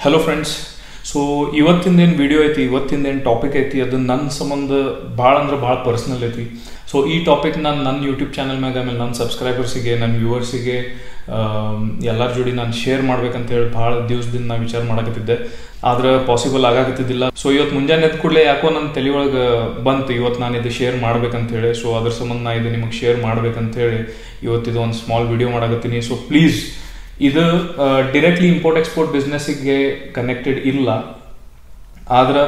Hello friends. So ಇವತ್ತಿಂದೇನು video ಐತಿ, ಇವತ್ತಿಂದೇನು topic ಐತಿ, ಅದು ನನ್ನ ಸಂಬಂಧ ಭಾಳ ಅಂದ್ರೆ ಭಾಳ ಪರ್ಸ್ನಲ್ ಐತಿ. ಸೊ ಈ ಟಾಪಿಕ್ ನಾನು ನನ್ನ ಯೂಟ್ಯೂಬ್ ಚಾನಲ್ ಮ್ಯಾಗ ಆಮೇಲೆ ನನ್ನ ಸಬ್ಸ್ಕ್ರೈಬರ್ಸಿಗೆ, ನನ್ನ ವ್ಯೂವರ್ಸಿಗೆ ಎಲ್ಲರ ಜೋಡಿ ನಾನು ಶೇರ್ ಮಾಡ್ಬೇಕಂತೇಳಿ ಭಾಳ ದಿವಸದಿಂದ ನಾನು ವಿಚಾರ ಮಾಡಕತ್ತಿದ್ದೆ. ಆದ್ರೆ ಪಾಸಿಬಲ್ ಆಗಾಕತ್ತಿದ್ದಿಲ್ಲ. ಸೊ ಇವತ್ತು ಮುಂಜಾನೆ ಎದ್ದ ಕೂಡಲೇ ಯಾಕೋ ನನ್ನ ತಲೆ ಒಳಗೆ ಬಂತು, ಇವತ್ತು ನಾನು ಇದು ಶೇರ್ ಮಾಡ್ಬೇಕಂತೇಳಿ. ಸೊ ಅದ್ರ ಸಂಬಂಧ ನಾನು ಇದು ನಿಮಗೆ ಶೇರ್ ಮಾಡ್ಬೇಕಂತೇಳಿ ಇವತ್ತಿದು ಒಂದು ಸ್ಮಾಲ್ ವಿಡಿಯೋ ಮಾಡಕತ್ತೀನಿ. ಸೊ ಪ್ಲೀಸ್, ಇದು ಡಿರೆಕ್ಟ್ಲಿ ಇಂಪೋರ್ಟ್ ಎಕ್ಸ್ಪೋರ್ಟ್ ಬಿಸ್ನೆಸ್ಸಿಗೆ ಕನೆಕ್ಟೆಡ್ ಇಲ್ಲ. ಆದ್ರೆ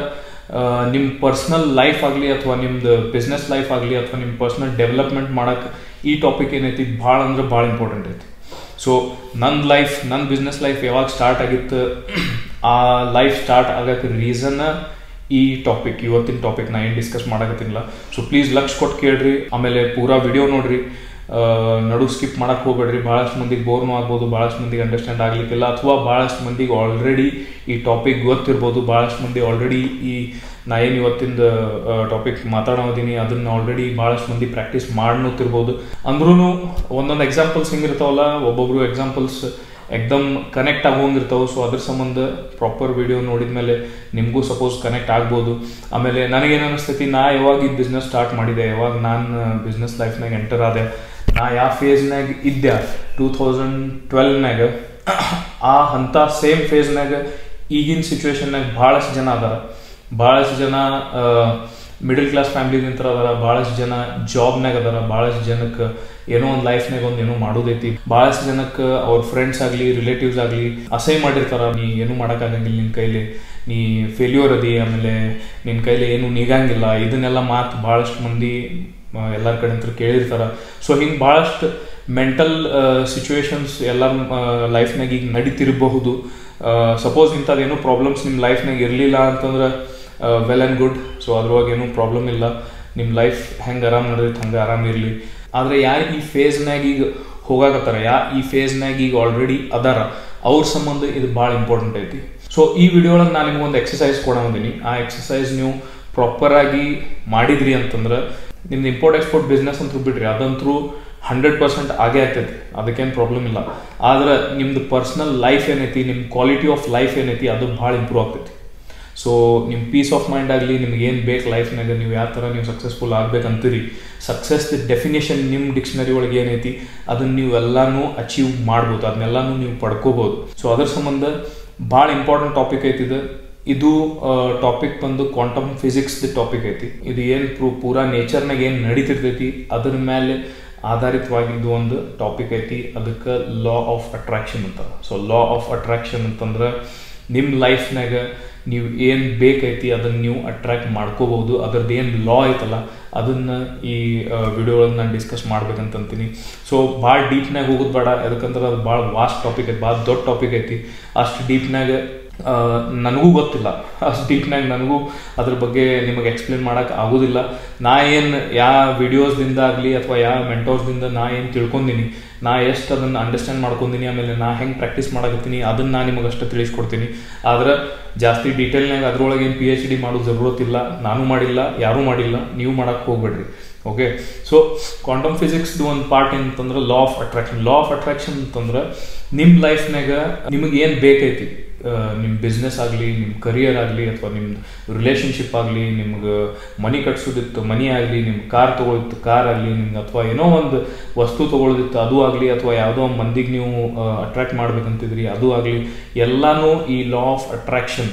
ನಿಮ್ಮ ಪರ್ಸ್ನಲ್ ಲೈಫ್ ಆಗಲಿ ಅಥವಾ ನಿಮ್ದು ಬಿಸ್ನೆಸ್ ಲೈಫ್ ಆಗಲಿ ಅಥವಾ ನಿಮ್ಮ ಪರ್ಸ್ನಲ್ ಡೆವಲಪ್ಮೆಂಟ್ ಮಾಡೋಕ್ಕೆ ಈ ಟಾಪಿಕ್ ಏನೈತಿ ಭಾಳ ಅಂದ್ರೆ ಭಾಳ ಇಂಪಾರ್ಟೆಂಟ್ ಐತಿ. ಸೊ ನನ್ನ ಬಿಸ್ನೆಸ್ ಲೈಫ್ ಯಾವಾಗ ಸ್ಟಾರ್ಟ್ ಆಗಿತ್ತು, ಆ ಲೈಫ್ ಸ್ಟಾರ್ಟ್ ಆಗೋಕ್ಕೆ ರೀಸನ್ ಈ ಟಾಪಿಕ್, ಇವತ್ತಿನ ಟಾಪಿಕ್ ನಾ ಏನು ಡಿಸ್ಕಸ್ ಮಾಡಕತ್ತಿಲ್ಲ. ಸೊ ಪ್ಲೀಸ್ ಲಕ್ಷ ಕೊಟ್ಟು ಕೇಳ್ರಿ, ಆಮೇಲೆ ಪೂರಾ ವಿಡಿಯೋ ನೋಡ್ರಿ, ನಡು ಸ್ಕಿಪ್ ಮಾಡಕ್ಕೆ ಹೋಗ್ಬೇಡ್ರಿ. ಭಾಳಷ್ಟು ಮಂದಿಗೆ ಬೋರ್ನೂ ಆಗ್ಬೋದು, ಭಾಳಷ್ಟು ಮಂದಿಗೆ ಅಂಡರ್ಸ್ಟ್ಯಾಂಡ್ ಆಗಲಿಕ್ಕಿಲ್ಲ, ಅಥವಾ ಭಾಳಷ್ಟು ಮಂದಿಗೆ ಆಲ್ರೆಡಿ ಈ ಟಾಪಿಕ್ ಗೊತ್ತಿರ್ಬೋದು. ಭಾಳಷ್ಟು ಮಂದಿ ಆಲ್ರೆಡಿ ನಾ ಏನು ಇವತ್ತಿಂದ ಟಾಪಿಕ್ ಮಾತಾಡೋದೀನಿ ಅದನ್ನು ಆಲ್ರೆಡಿ ಭಾಳಷ್ಟು ಮಂದಿ ಪ್ರಾಕ್ಟೀಸ್ ಮಾಡ್ನೋತಿರ್ಬೋದು. ಅಂದ್ರೂ ಒಂದೊಂದು ಎಕ್ಸಾಂಪಲ್ಸ್ ಹಿಂಗಿರ್ತಾವಲ್ಲ, ಒಬ್ಬೊಬ್ರು ಎಕ್ಸಾಂಪಲ್ಸ್ ಎಕ್ದಮ್ ಕನೆಕ್ಟ್ ಆಗೋಂಗಿರ್ತಾವೆ. ಸೊ ಅದ್ರ ಸಂಬಂಧ ಪ್ರಾಪರ್ ವಿಡಿಯೋ ನೋಡಿದ ಮೇಲೆ ನಿಮಗೂ ಸಪೋಸ್ ಕನೆಕ್ಟ್ ಆಗ್ಬೋದು. ಆಮೇಲೆ ನನಗೇನು ಅನಿಸ್ತೈತಿ, ನಾ ಯಾವಾಗ ಈ ಬಿಸ್ನೆಸ್ ಸ್ಟಾರ್ಟ್ ಮಾಡಿದೆ, ಯಾವಾಗ ನಾನು ಬಿಸ್ನೆಸ್ ಲೈಫ್ನಾಗ ಎಂಟರ್ ಆದೆ, ನಾ ಯಾವ ಫೇಸ್ನಾಗ ಇದ್ದೆ 2012ನಾಗ, ಅಂಥ ಸೇಮ್ ಫೇಸ್ನಾಗ ಈಗಿನ ಸಿಚುವೇಶನ್ನಾಗ ಭಾಳಷ್ಟು ಜನ ಅದಾರ. ಭಾಳಷ್ಟು ಜನ ಮಿಡಲ್ ಕ್ಲಾಸ್ ಫ್ಯಾಮಿಲಿದಿಂತ ಅದಾರ, ಭಾಳಷ್ಟು ಜನ ಜಾಬ್ನಾಗ ಅದಾರ, ಭಾಳಷ್ಟು ಜನಕ್ಕೆ ಏನೋ ಒಂದು ಲೈಫ್ನಾಗ ಒಂದು ಏನೋ ಮಾಡೋದೈತಿ. ಭಾಳಷ್ಟು ಜನಕ್ಕೆ ಅವ್ರ ಫ್ರೆಂಡ್ಸ್ ಆಗಲಿ ರಿಲೇಟಿವ್ಸ್ ಆಗಲಿ ಅಸಹ್ಯ ಮಾಡಿರ್ತಾರ, ನೀ ಏನೂ ಮಾಡೋಕ್ಕಾಗಂಗಿಲ್ಲ, ನಿನ್ನ ಕೈಲಿ ನೀ ಫೇಲ್ಯೂರ್ ಅದಿ, ಆಮೇಲೆ ನಿನ್ನ ಕೈಲಿ ಏನೂ ನೀಗಂಗಿಲ್ಲ, ಇದನ್ನೆಲ್ಲ ಮಾತು ಭಾಳಷ್ಟು ಮಂದಿ ಎಲ್ಲರ ಕಡೆ ಅಂತ ಕೇಳಿರ್ತಾರ. ಸೊ ಹಿಂಗೆ ಭಾಳಷ್ಟು ಮೆಂಟಲ್ ಸಿಚುವೇಶನ್ಸ್ ಎಲ್ಲ ಲೈಫ್ನಾಗ ಈಗ ನಡೀತಿರಬಹುದು. ಸಪೋಸ್ ಇಂಥದ್ದೇನೋ ಪ್ರಾಬ್ಲಮ್ಸ್ ನಿಮ್ಮ ಲೈಫ್ನಾಗ ಇರಲಿಲ್ಲ ಅಂತಂದ್ರೆ ವೆಲ್ ಆ್ಯಂಡ್ ಗುಡ್. ಸೊ ಅದ್ರೊಳಗೆ ಏನೂ ಪ್ರಾಬ್ಲಮ್ ಇಲ್ಲ, ನಿಮ್ಮ ಲೈಫ್ ಹೆಂಗೆ ಆರಾಮ್ ನಡೆದೈತೆ ಹಂಗೆ ಆರಾಮಿರಲಿ. ಆದರೆ ಯಾರು ಈ ಫೇಸ್ನಾಗ ಈಗ ಹೋಗಾಕತ್ತಾರ, ಈ ಫೇಸ್ನಾಗ ಈಗ ಆಲ್ರೆಡಿ ಅದಾರ, ಅವ್ರ ಸಂಬಂಧ ಇದು ಭಾಳ ಇಂಪಾರ್ಟೆಂಟ್ ಐತಿ. ಸೊ ಈ ವಿಡಿಯೋ ಒಳಗೆ ನಾನು ನಿಮಗೊಂದು ಎಕ್ಸಸೈಸ್ ಕೊಡೋದಿನಿ. ಆ ಎಕ್ಸಸೈಸ್ ನೀವು ಪ್ರಾಪರಾಗಿ ಮಾಡಿದ್ರಿ ಅಂತಂದ್ರೆ ನಿಮ್ದು ಇಂಪೋರ್ಟ್ ಎಕ್ಸ್ಪೋರ್ಟ್ ಬಿಸ್ನೆಸ್ ಅಂತೂ ಬಿಡ್ರಿ, ಅದಂತರೂ 100% ಆಗೇ ಆಗ್ತೈತಿ, ಅದಕ್ಕೇನು ಪ್ರಾಬ್ಲಮ್ ಇಲ್ಲ. ಆದ್ರೆ ನಿಮ್ದು ಪರ್ಸ್ನಲ್ ಲೈಫ್ ಏನೈತಿ, ನಿಮ್ಮ ಕ್ವಾಲಿಟಿ ಆಫ್ ಲೈಫ್ ಏನೈತಿ, ಅದು ಭಾಳ ಇಂಪ್ರೂವ್ ಆಗ್ತೈತಿ. ಸೊ ನಿಮ್ಮ ಪೀಸ್ ಆಫ್ ಮೈಂಡ್ ಆಗಲಿ, ನಿಮ್ಗೆ ಏನು ಬೇಕು ಲೈಫ್ನಾಗ, ನೀವು ಯಾವ ಥರ ನೀವು ಸಕ್ಸಸ್ಫುಲ್ ಆಗ್ಬೇಕಂತೀರಿ, ಸಕ್ಸಸ್ ಡೆಫಿನೇಷನ್ ನಿಮ್ಮ ಡಿಕ್ಷನರಿ ಒಳಗೆ ಏನೈತಿ ಅದನ್ನು ನೀವು ಎಲ್ಲನೂ ಅಚೀವ್ ಮಾಡ್ಬೋದು, ಅದನ್ನೆಲ್ಲನೂ ನೀವು ಪಡ್ಕೋಬೋದು. ಸೊ ಅದ್ರ ಸಂಬಂಧ ಭಾಳ ಇಂಪಾರ್ಟೆಂಟ್ ಟಾಪಿಕ್ ಐತಿ ಇದು ಟಾಪಿಕ್ ಬಂದು ಕ್ವಾಂಟಮ್ ಫಿಸಿಕ್ಸ್ದು ಟಾಪಿಕ್ ಐತಿ. ಇದು ಏನು ಪೂರಾ ನೇಚರ್ನಾಗ ಏನು ನಡೀತಿರ್ತೈತಿ ಅದ್ರ ಮೇಲೆ ಆಧಾರಿತವಾಗಿದ್ದು ಒಂದು ಟಾಪಿಕ್ ಐತಿ. ಅದಕ್ಕೆ ಲಾ ಆಫ್ ಅಟ್ರಾಕ್ಷನ್ ಅಂತ. ಸೊ ಲಾ ಆಫ್ ಅಟ್ರಾಕ್ಷನ್ ಅಂತಂದ್ರೆ ನಿಮ್ಮ ಲೈಫ್ನಾಗ ನೀವು ಏನು ಬೇಕೈತಿ ಅದನ್ನು ನೀವು ಅಟ್ರಾಕ್ಟ್ ಮಾಡ್ಕೋಬಹುದು. ಅದ್ರದ್ದು ಏನು ಲಾ ಐತಲ್ಲ ಅದನ್ನು ಈ ವಿಡಿಯೋ ಒಳಗೆ ನಾನು ಡಿಸ್ಕಸ್ ಮಾಡ್ಬೇಕಂತೀನಿ. ಸೊ ಭಾಳ ಡೀಪ್ನಾಗ ಹೋಗೋದು ಬೇಡ, ಯಾಕಂದ್ರೆ ಅದು ಭಾಳ ವಾಸ್ಟ್ ಟಾಪಿಕ್ ಐತಿ, ಭಾಳ ದೊಡ್ಡ ಟಾಪಿಕ್ ಐತಿ. ಅಷ್ಟು ಡೀಪ್ನಾಗ ನನಗೂ ಗೊತ್ತಿಲ್ಲ, ಅಷ್ಟು ಡೀಪ್ನಾಗ ನನಗೂ ಅದ್ರ ಬಗ್ಗೆ ನಿಮಗೆ ಎಕ್ಸ್ಪ್ಲೇನ್ ಮಾಡೋಕೆ ಆಗೋದಿಲ್ಲ. ನಾ ಏನು ಯಾವ ವಿಡಿಯೋಸ್ದಿಂದ ಆಗಲಿ ಅಥವಾ ಯಾವ ಮೆಂಟೋರ್ಸ್ದಿಂದ ನಾ ಏನು ತಿಳ್ಕೊಂತೀನಿ, ನಾ ಎಷ್ಟು ಅದನ್ನು ಅಂಡರ್ಸ್ಟ್ಯಾಂಡ್ ಮಾಡ್ಕೊಂತೀನಿ, ಆಮೇಲೆ ನಾ ಹೆಂಗೆ ಪ್ರಾಕ್ಟೀಸ್ ಮಾಡಕತ್ತೀನಿ ಅದನ್ನು ನಾನು ನಿಮಗೆ ಅಷ್ಟು ತಿಳಿಸ್ಕೊಡ್ತೀನಿ. ಆದ್ರೆ ಜಾಸ್ತಿ ಡೀಟೇಲ್ನಾಗ ಅದ್ರೊಳಗೆ ಏನು PhD ಮಾಡೋ ಜರೂರತ್ತಿಲ್ಲ, ನಾನು ಮಾಡಿಲ್ಲ, ಯಾರೂ ಮಾಡಿಲ್ಲ, ನೀವು ಮಾಡೋಕ್ಕೆ ಹೋಗ್ಬೇಡ್ರಿ. ಓಕೆ. ಸೊ ಕ್ವಾಂಟಮ್ ಫಿಸಿಕ್ಸ್ದು ಒಂದು ಪಾರ್ಟ್ ಏನಂತಂದ್ರೆ ಲಾ of attraction. Law of attraction ಅಂತಂದ್ರೆ ನಿಮ್ಮ ಲೈಫ್ನಾಗ ನಿಮಗೆ ಏನು ಬೇಕೈತಿ, ನಿಮ್ಮ ಬಿಸ್ನೆಸ್ ಆಗಲಿ, ನಿಮ್ಮ ಕರಿಯರ್ ಆಗಲಿ, ಅಥವಾ ನಿಮ್ದು ರಿಲೇಷನ್ಶಿಪ್ ಆಗಲಿ, ನಿಮ್ಗೆ ಮನಿ ಕಟ್ಸೋದಿತ್ತು ಮನಿ ಆಗಲಿ, ನಿಮ್ಮ ಕಾರ್ ತೊಗೊಳಿತ್ತು ಕಾರ್ ಆಗಲಿ, ನಿಮ್ಗೆ ಅಥವಾ ಏನೋ ಒಂದು ವಸ್ತು ತೊಗೊಳೋದಿತ್ತು ಅದು ಆಗಲಿ, ಅಥವಾ ಯಾವುದೋ ಒಂದು ಮಂದಿಗೆ ನೀವು ಅಟ್ರಾಕ್ಟ್ ಮಾಡ್ಬೇಕಂತಿದ್ರಿ ಅದು ಆಗಲಿ, ಎಲ್ಲನೂ ಈ ಲಾ ಆಫ್ ಅಟ್ರಾಕ್ಷನ್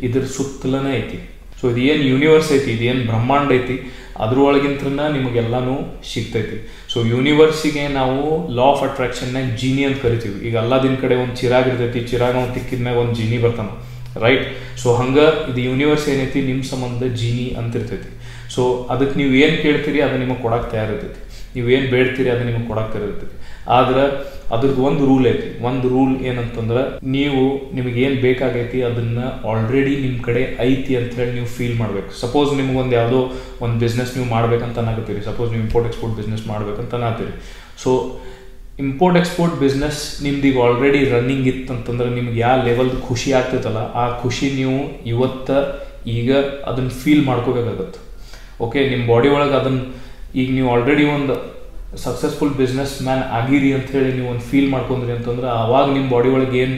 ಇದ್ರ ಸುತ್ತಲೇ ಐತಿ. ಸೊ ಇದು ಏನು ಯೂನಿವರ್ಸ್ ಐತಿ, ಇದು ಏನು ಬ್ರಹ್ಮಾಂಡ ಐತಿ, ಅದ್ರೊಳಗಿಂತ ನಿಮಗೆಲ್ಲಾನು ಸಿಗ್ತೈತಿ. ಸೊ ಯೂನಿವರ್ಸಿಗೆ ನಾವು ಲಾ ಆಫ್ ಅಟ್ರಾಕ್ಷನ್ನಾಗ ಜೀನಿ ಅಂತ ಕರಿತೀವಿ. ಈಗ ಅಲ್ಲಾದಿನ ಕಡೆ ಒಂದು ಚಿರಾಗ್ ಇರ್ತೈತಿ, ಚಿರಾಗ ಒಂದು ತಿಕ್ಕಿದ್ಮ್ಯಾಗ ಒಂದು ಜೀನಿ ಬರ್ತಾನೆ, ರೈಟ್? ಸೊ ಹಂಗೆ ಇದು ಯೂನಿವರ್ಸ್ ಏನೈತಿ ನಿಮ್ಮ ಸಂಬಂಧ ಜೀನಿ ಅಂತಿರ್ತೈತಿ. ಸೊ ಅದಕ್ಕೆ ನೀವು ಏನು ಕೇಳ್ತೀರಿ ಅದು ನಿಮಗೆ ಕೊಡಕ್ಕೆ ತಯಾರಿರ್ತೈತಿ, ನೀವು ಏನು ಬೇಡ್ತೀರಿ ಅದು ನಿಮಗೆ ಕೊಡಕ್ಕೆ ತಯಾರಿರ್ತೈತಿ. ಆದ್ರೆ ಅದ್ರದ್ದು ಒಂದು ರೂಲ್ ಐತಿ. ಒಂದು ರೂಲ್ ಏನಂತಂದ್ರೆ ನಿಮಗೇನು ಬೇಕಾಗೈತಿ ಅದನ್ನು ಆಲ್ರೆಡಿ ನಿಮ್ಮ ಕಡೆ ಐತಿ ಅಂತ ಹೇಳಿ ನೀವು ಫೀಲ್ ಮಾಡಬೇಕು. ಸಪೋಸ್ ನಿಮ್ಗೊಂದು ಯಾವುದೋ ಒಂದು ಬಿಸ್ನೆಸ್ ನೀವು ಮಾಡ್ಬೇಕಂತ ಅನ್ನಕತ್ತೀರಿ, ಸಪೋಸ್ ನೀವು ಇಂಪೋರ್ಟ್ ಎಕ್ಸ್ಪೋರ್ಟ್ ಬಿಸ್ನೆಸ್ ಮಾಡ್ಬೇಕಂತ ಅನ್ನತ್ತೀರಿ. ಸೊ ಇಂಪೋರ್ಟ್ ಎಕ್ಸ್ಪೋರ್ಟ್ ಬಿಸ್ನೆಸ್ ನಿಮ್ದೀಗ ಆಲ್ರೆಡಿ ರನ್ನಿಂಗ್ ಇತ್ತಂತಂದ್ರೆ ನಿಮ್ಗೆ ಯಾವ ಲೆವೆಲ್ ಖುಷಿ ಆಗ್ತೈತಲ್ಲ ಆ ಖುಷಿ ನೀವು ಈಗ ಅದನ್ನು ಫೀಲ್ ಮಾಡ್ಕೋಬೇಕಾಗತ್ತೆ. ಓಕೆ. ನಿಮ್ಮ ಬಾಡಿ ಒಳಗೆ ಅದನ್ನು ಈಗ ನೀವು ಆಲ್ರೆಡಿ ಒಂದು ಸಕ್ಸಸ್ಫುಲ್ ಬಿಸ್ನೆಸ್ ಮ್ಯಾನ್ ಆಗಿರಿ ಅಂತ ಹೇಳಿ ನೀವು ಒಂದು ಫೀಲ್ ಮಾಡ್ಕೊಂಡ್ರಿ ಅಂತಂದ್ರೆ ಆವಾಗ ನಿಮ್ಮ ಬಾಡಿ ಒಳಗೆ ಏನು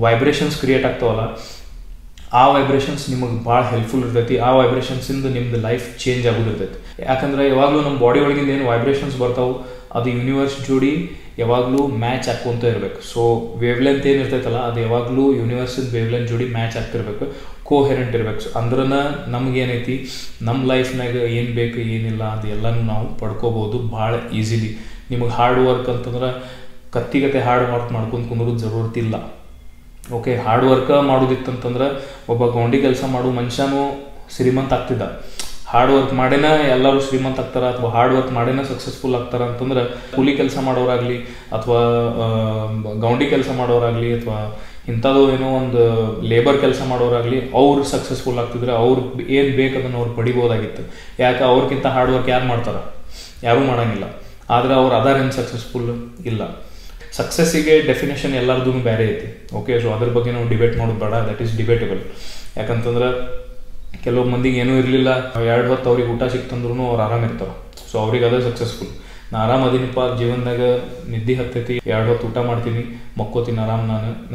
ವೈಬ್ರೇಷನ್ಸ್ ಕ್ರಿಯೇಟ್ ಆಗ್ತಾವಲ್ಲ ಆ ವೈಬ್ರೇಷನ್ಸ್ ನಿಮಗೆ ಭಾಳ ಹೆಲ್ಪ್ಫುಲ್ ಇರ್ತೈತಿ. ಆ ವೈಬ್ರೇಷನ್ಸಿಂದ ನಿಮ್ದು ಲೈಫ್ ಚೇಂಜ್ ಆಗೋದಿರ್ತೈತಿ. ಯಾಕಂದ್ರೆ ಯಾವಾಗಲೂ ನಮ್ಮ ಬಾಡಿ ಒಳಗಿಂದ ಏನು ವೈಬ್ರೇಷನ್ಸ್ ಬರ್ತಾವೆ ಅದು ಯೂನಿವರ್ಸ್ ಜೋಡಿ ಯಾವಾಗಲೂ ಮ್ಯಾಚ್ ಹಾಕ್ಕೊಂತ ಇರಬೇಕು. ಸೊ ವೇವ್ಲೆಂತ್ ಏನು ಇರ್ತೈತಲ್ಲ ಅದು ಯಾವಾಗಲೂ ಯೂನಿವರ್ಸಿನ ವೇವ್ಲೆಂತ್ ಜೋಡಿ ಮ್ಯಾಚ್ ಆಗ್ತಿರ್ಬೇಕು, ಕೋಹೆರೆಂಟ್ ಇರಬೇಕು. ಅಂದ್ರೆ ನಮಗೇನೈತಿ ನಮ್ಮ ಲೈಫ್ನಾಗ ಏನು ಬೇಕು ಏನಿಲ್ಲ ಅದು ಎಲ್ಲನೂ ನಾವು ಪಡ್ಕೋಬೋದು ಭಾಳ ಈಸಿಲಿ. ನಿಮಗೆ ಹಾರ್ಡ್ ವರ್ಕ್ ಅಂತಂದ್ರೆ ಕತ್ತಿಗತೆ ಹಾರ್ಡ್ ವರ್ಕ್ ಮಾಡ್ಕೊಂಡು ಕುಂದ್ರೋದು ಜರೂರತಿಲ್ಲ. ಓಕೆ, ಹಾರ್ಡ್ ವರ್ಕ್ ಮಾಡೋದಿತ್ತಂತಂದ್ರೆ ಒಬ್ಬ ಗೌಂಡಿ ಕೆಲಸ ಮಾಡೋ ಮನುಷ್ಯನೂ ಶ್ರೀಮಂತ ಆಗ್ತಿದ್ದ. ಹಾರ್ಡ್ ವರ್ಕ್ ಮಾಡೇನ ಎಲ್ಲರೂ ಶ್ರೀಮಂತ ಆಗ್ತಾರೆ ಅಥವಾ ಹಾರ್ಡ್ ವರ್ಕ್ ಮಾಡೇನ ಸಕ್ಸಸ್ಫುಲ್ ಆಗ್ತಾರೆ ಅಂತಂದ್ರೆ ಕೂಲಿ ಕೆಲಸ ಮಾಡೋರಾಗಲಿ ಅಥವಾ ಗೌಂಡಿ ಕೆಲಸ ಮಾಡೋರಾಗಲಿ ಅಥವಾ ಇಂಥದ್ದು ಏನೋ ಒಂದು ಲೇಬರ್ ಕೆಲಸ ಮಾಡೋರಾಗಲಿ ಅವ್ರು ಸಕ್ಸಸ್ಫುಲ್ ಆಗ್ತಿದ್ರೆ ಅವ್ರಿಗೆ ಏನು ಬೇಕು ಅದನ್ನು ಅವ್ರು ಪಡಿಬೋದಾಗಿತ್ತು. ಯಾಕೆ ಅವ್ರಿಗಿಂತ ಹಾರ್ಡ್ ವರ್ಕ್ ಯಾರು ಮಾಡ್ತಾರೆ? ಯಾರೂ ಮಾಡೋಂಗಿಲ್ಲ. ಆದರೆ ಅವ್ರು ಅದಾರೇನು ಸಕ್ಸಸ್ಫುಲ್ ಇಲ್ಲ. ಸಕ್ಸಸ್ಸಿಗೆ ಡೆಫಿನೇಷನ್ ಎಲ್ಲರದೂ ಬೇರೆ ಐತಿ. ಓಕೆ, ಸೊ ಅದ್ರ ಬಗ್ಗೆ ನಾವು ಡಿಬೇಟ್ ಮಾಡೋದು ಬೇಡ, ದಟ್ ಈಸ್ ಡಿಬೇಟೇಬಲ್. ಯಾಕಂತಂದ್ರೆ ಕೆಲವು ಮಂದಿಗೆ ಏನೂ ಇರಲಿಲ್ಲ, 2 ಹೊತ್ತು ಅವ್ರಿಗೆ ಊಟ ಸಿಕ್ತಂದ್ರೂ ಅವ್ರು ಆರಾಮಿರ್ತಾರೆ. ಸೊ ಅವ್ರಿಗೆ ಅದೇ ಸಕ್ಸಸ್ಫುಲ್. ನಾ ಆರಾಮದೀನಪ್ಪ, ಜೀವನದಾಗ ನಿದ್ದೆ ಹತ್ತೈತಿ, 2 ಹೊತ್ತು ಊಟ ಮಾಡ್ತೀನಿ, ಮಕ್ಕೋತೀನಿ ಆರಾಮ್,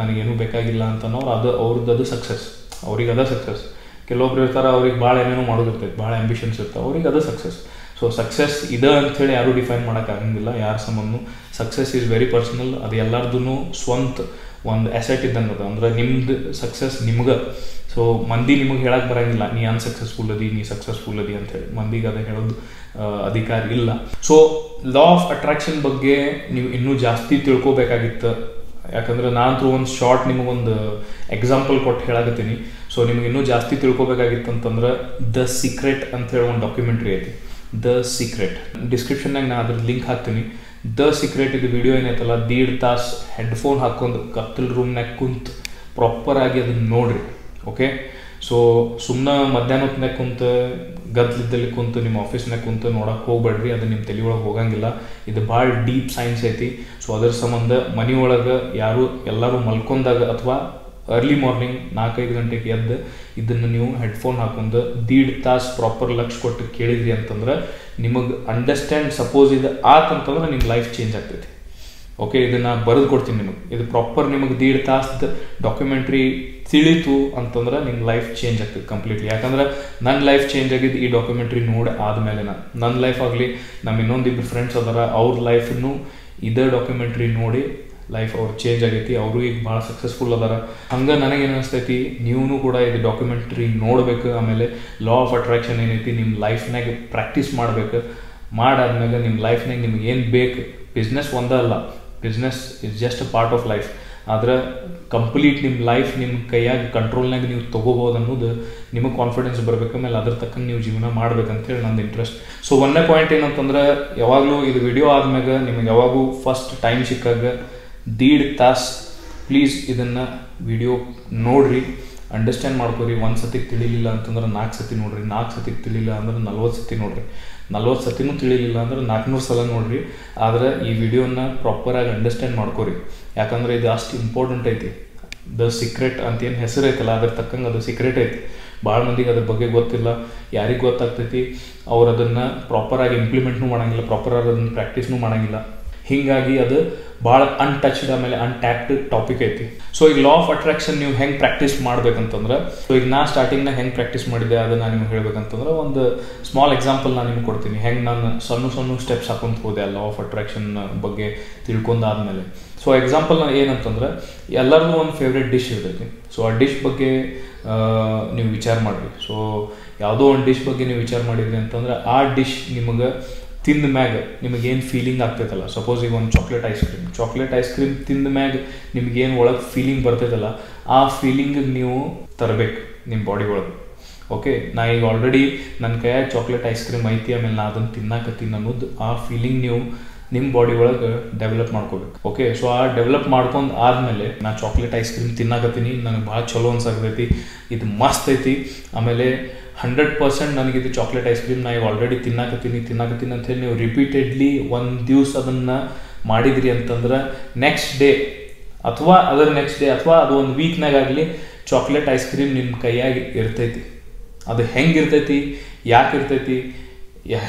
ನನಗೇನೂ ಬೇಕಾಗಿಲ್ಲ ಅಂತನೋರು ಅದು ಅವ್ರದ್ದು ಸಕ್ಸಸ್. ಅವ್ರಿಗೆ ಅದೇ ಸಕ್ಸಸ್. ಕೆಲವೊಬ್ರು ಇರ್ತಾರೆ ಅವ್ರಿಗೆ ಭಾಳ ಏನೇನೋ ಮಾಡೋದಿರ್ತೈತೆ, ಭಾಳ ಆಂಬಿಷನ್ಸ್ ಇರ್ತಾವೆ, ಅವ್ರಿಗೆ ಅದೇ ಸಕ್ಸಸ್. ಸೊ ಸಕ್ಸಸ್ ಇದೆ ಅಂಥೇಳಿ ಯಾರೂ ಡಿಫೈನ್ ಮಾಡೋಕ್ಕಾಗಂಗಿಲ್ಲ ಯಾರ ಸಂಬಂಧ. Success is very personal. ಅದು ಎಲ್ಲರದೂ ಸ್ವಂತ ಒಂದು ಅಸೆಟ್ ಇದ್ದಂಗೆ ಅದು. ಅಂದ್ರೆ ನಿಮ್ದು ಸಕ್ಸಸ್ ನಿಮ್ಗೆ. ಸೊ ಮಂದಿ ನಿಮಗೆ ಹೇಳಕ್ಕೆ ಬರೋಂಗಿಲ್ಲ ನೀ ಅನ್ಸಕ್ಸಸ್ಫುಲ್ ಅದಿ, ನೀ ಸಕ್ಸಸ್ಫುಲ್ ಅದಿ ಅಂಥೇಳಿ. ಮಂದಿಗೆ ಅದು ಹೇಳೋದು ಅಧಿಕಾರ ಇಲ್ಲ. ಸೊ ಲಾ ಆಫ್ ಅಟ್ರಾಕ್ಷನ್ ಬಗ್ಗೆ ನೀವು ಇನ್ನೂ ಜಾಸ್ತಿ ತಿಳ್ಕೊಬೇಕಾಗಿತ್ತು. ಯಾಕಂದ್ರೆ ನಾನು ಒಂದು ಶಾರ್ಟ್ ನಿಮಗೊಂದು ಎಕ್ಸಾಂಪಲ್ ಕೊಟ್ಟು ಹೇಳಕತ್ತೀನಿ. ಸೊ ನಿಮ್ಗೆ ಇನ್ನೂ ಜಾಸ್ತಿ ತಿಳ್ಕೊಬೇಕಾಗಿತ್ತು ಅಂತಂದ್ರೆ ದ ಸೀಕ್ರೆಟ್ ಅಂತೇಳಿ ಒಂದು ಡಾಕ್ಯುಮೆಂಟ್ರಿ ಐತಿ, ದ ಸೀಕ್ರೆಟ್. ಡಿಸ್ಕ್ರಿಪ್ಷನ್ನಾಗ ನಾನು ಅದ್ರ ಲಿಂಕ್ ಹಾಕ್ತೀನಿ. ದ ಸೀಕ್ರೆಟ್ ಇದು ವಿಡಿಯೋ ಏನೈತಲ್ಲ 1.5 ತಾಸು ಹೆಡ್ಫೋನ್ ಹಾಕೊಂಡು ಕತ್ತಲ್ ರೂಮ್ನಾಗ ಕುಂತು ಪ್ರಾಪರಾಗಿ ಅದನ್ನು ನೋಡ್ರಿ. ಓಕೆ, ಸೊ ಸುಮ್ಮನೆ ಮಧ್ಯಾಹ್ನ ಹೊತ್ತಿನಾಗ ಕುಂತು ಗದ್ದಲಿದ್ದಲ್ಲಿ ಕುಂತು ನಿಮ್ಮ ಆಫೀಸ್ನಾಗ ಕುಂತು ನೋಡೋಕೆ ಹೋಗ್ಬೇಡ್ರಿ, ಅದು ನಿಮ್ಮ ತಲೆ ಒಳಗೆ ಹೋಗಂಗಿಲ್ಲ. ಇದು ಭಾಳ ಡೀಪ್ ಸೈನ್ಸ್ ಐತಿ. ಸೊ ಅದ್ರ ಸಂಬಂಧ ಮನೆ ಒಳಗೆ ಎಲ್ಲರೂ ಮಲ್ಕೊಂಡಾಗ ಅಥವಾ ಅರ್ಲಿ ಮಾರ್ನಿಂಗ್ 4-5 ಗಂಟೆಗೆ ಎದ್ದು ಇದನ್ನು ನೀವು ಹೆಡ್ಫೋನ್ ಹಾಕೊಂಡು 1.5 ತಾಸು ಪ್ರಾಪರ್ ಲಕ್ಷ ಕೊಟ್ಟು ಕೇಳಿದ್ರಿ ಅಂತಂದ್ರೆ ನಿಮಗೆ ಅಂಡರ್ಸ್ಟ್ಯಾಂಡ್ ಸಪೋಸ್ ಇದು ಆತಂತಂದ್ರೆ ನಿಮ್ಮ ಲೈಫ್ ಚೇಂಜ್ ಆಗ್ತೈತಿ. ಓಕೆ, ಇದನ್ನು ಬರೆದು ಕೊಡ್ತೀನಿ ನಿಮಗೆ. ಇದು ಪ್ರಾಪರ್ ನಿಮಗೆ 1.5 ತಾಸದ ಡಾಕ್ಯುಮೆಂಟ್ರಿ ತಿಳಿತು ಅಂತಂದ್ರೆ ನಿಮ್ಮ ಲೈಫ್ ಚೇಂಜ್ ಆಗ್ತದೆ ಕಂಪ್ಲೀಟ್ಲಿ. ಯಾಕಂದ್ರೆ ನನ್ನ ಲೈಫ್ ಚೇಂಜ್ ಆಗಿದ್ದು ಈ ಡಾಕ್ಯುಮೆಂಟ್ರಿ ನೋಡಿ ಆದಮೇಲೆ. ನನ್ನ ಲೈಫ್ ಆಗಲಿ, ನಮ್ಮ ಇನ್ನೊಂದಿಬ್ಬರು ಫ್ರೆಂಡ್ಸ್ ಅದಾರ, ಅವ್ರ ಲೈಫನ್ನು ಇದೇ ಡಾಕ್ಯುಮೆಂಟ್ರಿ ನೋಡಿ ಲೈಫ್ ಅವ್ರು ಚೇಂಜ್ ಆಗೈತಿ. ಅವರು ಈಗ ಭಾಳ ಸಕ್ಸಸ್ಫುಲ್ ಅದಾರ. ಹಂಗೆ ನನಗೇನು ಅನಿಸ್ತೈತಿ, ನೀವು ಕೂಡ ಇದು ಡಾಕ್ಯುಮೆಂಟ್ರಿ ನೋಡ್ಬೇಕು. ಆಮೇಲೆ ಲಾ ಆಫ್ ಅಟ್ರಾಕ್ಷನ್ ಏನೈತಿ ನಿಮ್ಮ ಲೈಫ್ನಾಗ ಪ್ರಾಕ್ಟೀಸ್ ಮಾಡಬೇಕು. ಮಾಡಾದ್ಮೇಲೆ ನಿಮ್ಮ ಲೈಫ್ನಾಗ ನಿಮ್ಗೆ ಏನು ಬೇಕು, ಬಿಸ್ನೆಸ್ ಒಂದೇ ಅಲ್ಲ, business is just a part of life. ಆದ್ರೆ ಕಂಪ್ಲೀಟ್ ನಿಮ್ಮ ಲೈಫ್ ನಿಮ್ಮ ಕೈಯಾಗ ಕಂಟ್ರೋಲ್ನಾಗ ನೀವು ತೊಗೋಬೋದು ಅನ್ನೋದು ನಿಮಗೆ ಕಾನ್ಫಿಡೆನ್ಸ್ ಬರಬೇಕು. ಆಮೇಲೆ ಅದ್ರ ತಕ್ಕಂಗೆ ನೀವು ಜೀವನ ಮಾಡ್ಬೇಕಂತೇಳಿ ನಂದು ಇಂಟ್ರೆಸ್ಟ್. ಸೊ ಒಂದೇ ಪಾಯಿಂಟ್ ಏನಂತಂದ್ರೆ, ಯಾವಾಗಲೂ ಇದು ವಿಡಿಯೋ ಆದ್ಮ್ಯಾಗ ನಿಮಗೆ ಯಾವಾಗೂ ಫಸ್ಟ್ ಟೈಮ್ ಸಿಕ್ಕಾಗ 1.5 ತಾಸು ಪ್ಲೀಸ್ ಇದನ್ನು ವಿಡಿಯೋ ನೋಡ್ರಿ, ಅಂಡರ್ಸ್ಟ್ಯಾಂಡ್ ಮಾಡ್ಕೊರಿ. 1 ಸತಿಗೆ ತಿಳಿಲಿಲ್ಲ ಅಂತಂದ್ರೆ 4 ಸತಿ ನೋಡ್ರಿ, 4 ಸತಿಗೆ ತಿಳಿಲಿಲ್ಲ ಅಂದ್ರೆ 40 ಸತಿ ನೋಡ್ರಿ, 40 ಸತಿನೂ ತಿಳಿಲಿಲ್ಲ ಅಂದ್ರೆ 400 ಸಲ ನೋಡ್ರಿ. ಆದರೆ ಈ ವಿಡಿಯೋನ ಪ್ರಾಪರಾಗಿ ಅಂಡರ್ಸ್ಟ್ಯಾಂಡ್ ಮಾಡ್ಕೊರಿ. ಯಾಕಂದ್ರೆ ಇದು ಅಷ್ಟು ಇಂಪಾರ್ಟೆಂಟ್ ಐತಿ. ದ ಸೀಕ್ರೆಟ್ ಅಂತೇನು ಹೆಸರು ಐತಲ್ಲ ಅದ್ರ ತಕ್ಕಂಗೆ ಅದು ಸೀಕ್ರೆಟ್ ಐತಿ. ಭಾಳ ಮಂದಿಗೆ ಅದ್ರ ಬಗ್ಗೆ ಗೊತ್ತಿಲ್ಲ. ಯಾರಿಗೆ ಗೊತ್ತಾಗ್ತೈತಿ ಅವ್ರು ಅದನ್ನು ಪ್ರಾಪರಾಗಿ ಇಂಪ್ಲಿಮೆಂಟ್ನೂ ಮಾಡೋಂಗಿಲ್ಲ, ಪ್ರಾಪರಾಗಿ ಅದನ್ನು ಪ್ರಾಕ್ಟೀಸ್ನೂ ಮಾಡೋಂಗಿಲ್ಲ. ಹೀಗಾಗಿ ಅದು ಭಾಳ ಅನ್ಟಚ್ಡ್ ಆಮೇಲೆ ಅನ್ಟ್ಯಾಪ್ಡ್ ಟಾಪಿಕ್ ಐತಿ. ಸೊ ಈಗ ಲಾ ಆಫ್ ಅಟ್ರಾಕ್ಷನ್ ನೀವು ಹೆಂಗೆ ಪ್ರಾಕ್ಟೀಸ್ ಮಾಡ್ಬೇಕಂತಂದ್ರೆ, ಸೊ ಈಗ ನಾ ಸ್ಟಾರ್ಟಿಂಗ್ನಾಗ ಹೆಂಗೆ ಪ್ರಾಕ್ಟೀಸ್ ಮಾಡಿದೆ ಅದನ್ನು ನಾನು ನಿಮ್ಗೆ ಹೇಳ್ಬೇಕಂತಂದ್ರೆ ಒಂದು ಸ್ಮಾಲ್ ಎಕ್ಸಾಂಪಲ್ ನಾನು ನಿಮ್ಗೆ ಕೊಡ್ತೀನಿ. ಹೆಂಗೆ ನಾನು ಸಣ್ಣ ಸ್ಟೆಪ್ಸ್ ಹಾಕೊಂತ ಹೋದೆ ಲಾ ಆಫ್ ಅಟ್ರಾಕ್ಷನ್ ಬಗ್ಗೆ ತಿಳ್ಕೊಂಡಾದ್ಮೇಲೆ. ಸೊ ಎಕ್ಸಾಂಪಲ್ ಏನಂತಂದ್ರೆ, ಎಲ್ಲರದ್ದು ಒಂದು ಫೇವ್ರೆಟ್ ಡಿಶ್ ಇರ್ತೈತಿ. ಸೊ ಆ ಡಿಶ್ ಬಗ್ಗೆ ನೀವು ವಿಚಾರ ಮಾಡಿರಿ. ಸೊ ಯಾವುದೋ ಒಂದು ಡಿಶ್ ಬಗ್ಗೆ ನೀವು ವಿಚಾರ ಮಾಡಿದ್ರಿ ಅಂತಂದ್ರೆ ಆ ಡಿಶ್ ನಿಮಗೆ ತಿಂದ ಮ್ಯಾಗ ನಿಮಗೇನು ಫೀಲಿಂಗ್ ಆಗ್ತೈತಲ್ಲ, ಸಪೋಸ್ ಈಗ ಒಂದು ಚಾಕ್ಲೇಟ್ ಐಸ್ ಕ್ರೀಮ್ ತಿಂದ ಮ್ಯಾಗ ನಿಮಗೇನು ಒಳಗೆ ಫೀಲಿಂಗ್ ಬರ್ತೈತಲ್ಲ, ಆ ಫೀಲಿಂಗ್ ನೀವು ತರಬೇಕು ನಿಮ್ಮ ಬಾಡಿ ಒಳಗೆ. ಓಕೆ, ನಾ ಈಗ ಆಲ್ರೆಡಿ ನನ್ನ ಕೈಯಾಗ ಚಾಕ್ಲೇಟ್ ಐಸ್ ಕ್ರೀಮ್ ಐತಿ, ಆಮೇಲೆ ನಾ ಅದನ್ನು ತಿನ್ನಾಕತ್ತೀನಿ ಅನ್ನೋದು ಆ ಫೀಲಿಂಗ್ ನೀವು ನಿಮ್ಮ ಬಾಡಿ ಒಳಗೆ ಡೆವಲಪ್ ಮಾಡ್ಕೋಬೇಕು. ಓಕೆ, ಸೊ ಆ ಡೆವಲಪ್ ಮಾಡ್ಕೊಂಡು ಆದಮೇಲೆ ನಾ ಚಾಕ್ಲೇಟ್ ಐಸ್ ಕ್ರೀಮ್ ತಿನ್ನಾಕತ್ತೀನಿ, ನನಗೆ ಭಾಳ ಚಲೋ ಅನ್ಸಾಕತೈತಿ, ಇದು ಮಸ್ತ್ ಐತಿ, ಆಮೇಲೆ 100% ನನಗಿದು ಚಾಕ್ಲೇಟ್ ಐಸ್ ಕ್ರೀಮ್ ನಾ ಈಗ ಆಲ್ರೆಡಿ ತಿನ್ನಾಕತ್ತೀನಿ ಅಂತೇಳಿ ನೀವು ರಿಪೀಟೆಡ್ಲಿ ಒಂದು ದಿವಸ ಅದನ್ನು ಮಾಡಿದ್ರಿ ಅಂತಂದ್ರೆ ನೆಕ್ಸ್ಟ್ ಡೇ ಅಥವಾ ಅದರ ನೆಕ್ಸ್ಟ್ ಡೇ ಅಥವಾ ಅದು ಒಂದು ವೀಕ್ನಾಗಾಗಲಿ ಚಾಕ್ಲೇಟ್ ಐಸ್ ಕ್ರೀಮ್ ನಿಮ್ಮ ಕೈಯಾಗಿ ಇರ್ತೈತಿ. ಅದು ಹೆಂಗೆ ಇರ್ತೈತಿ, ಯಾಕೆ ಇರ್ತೈತಿ,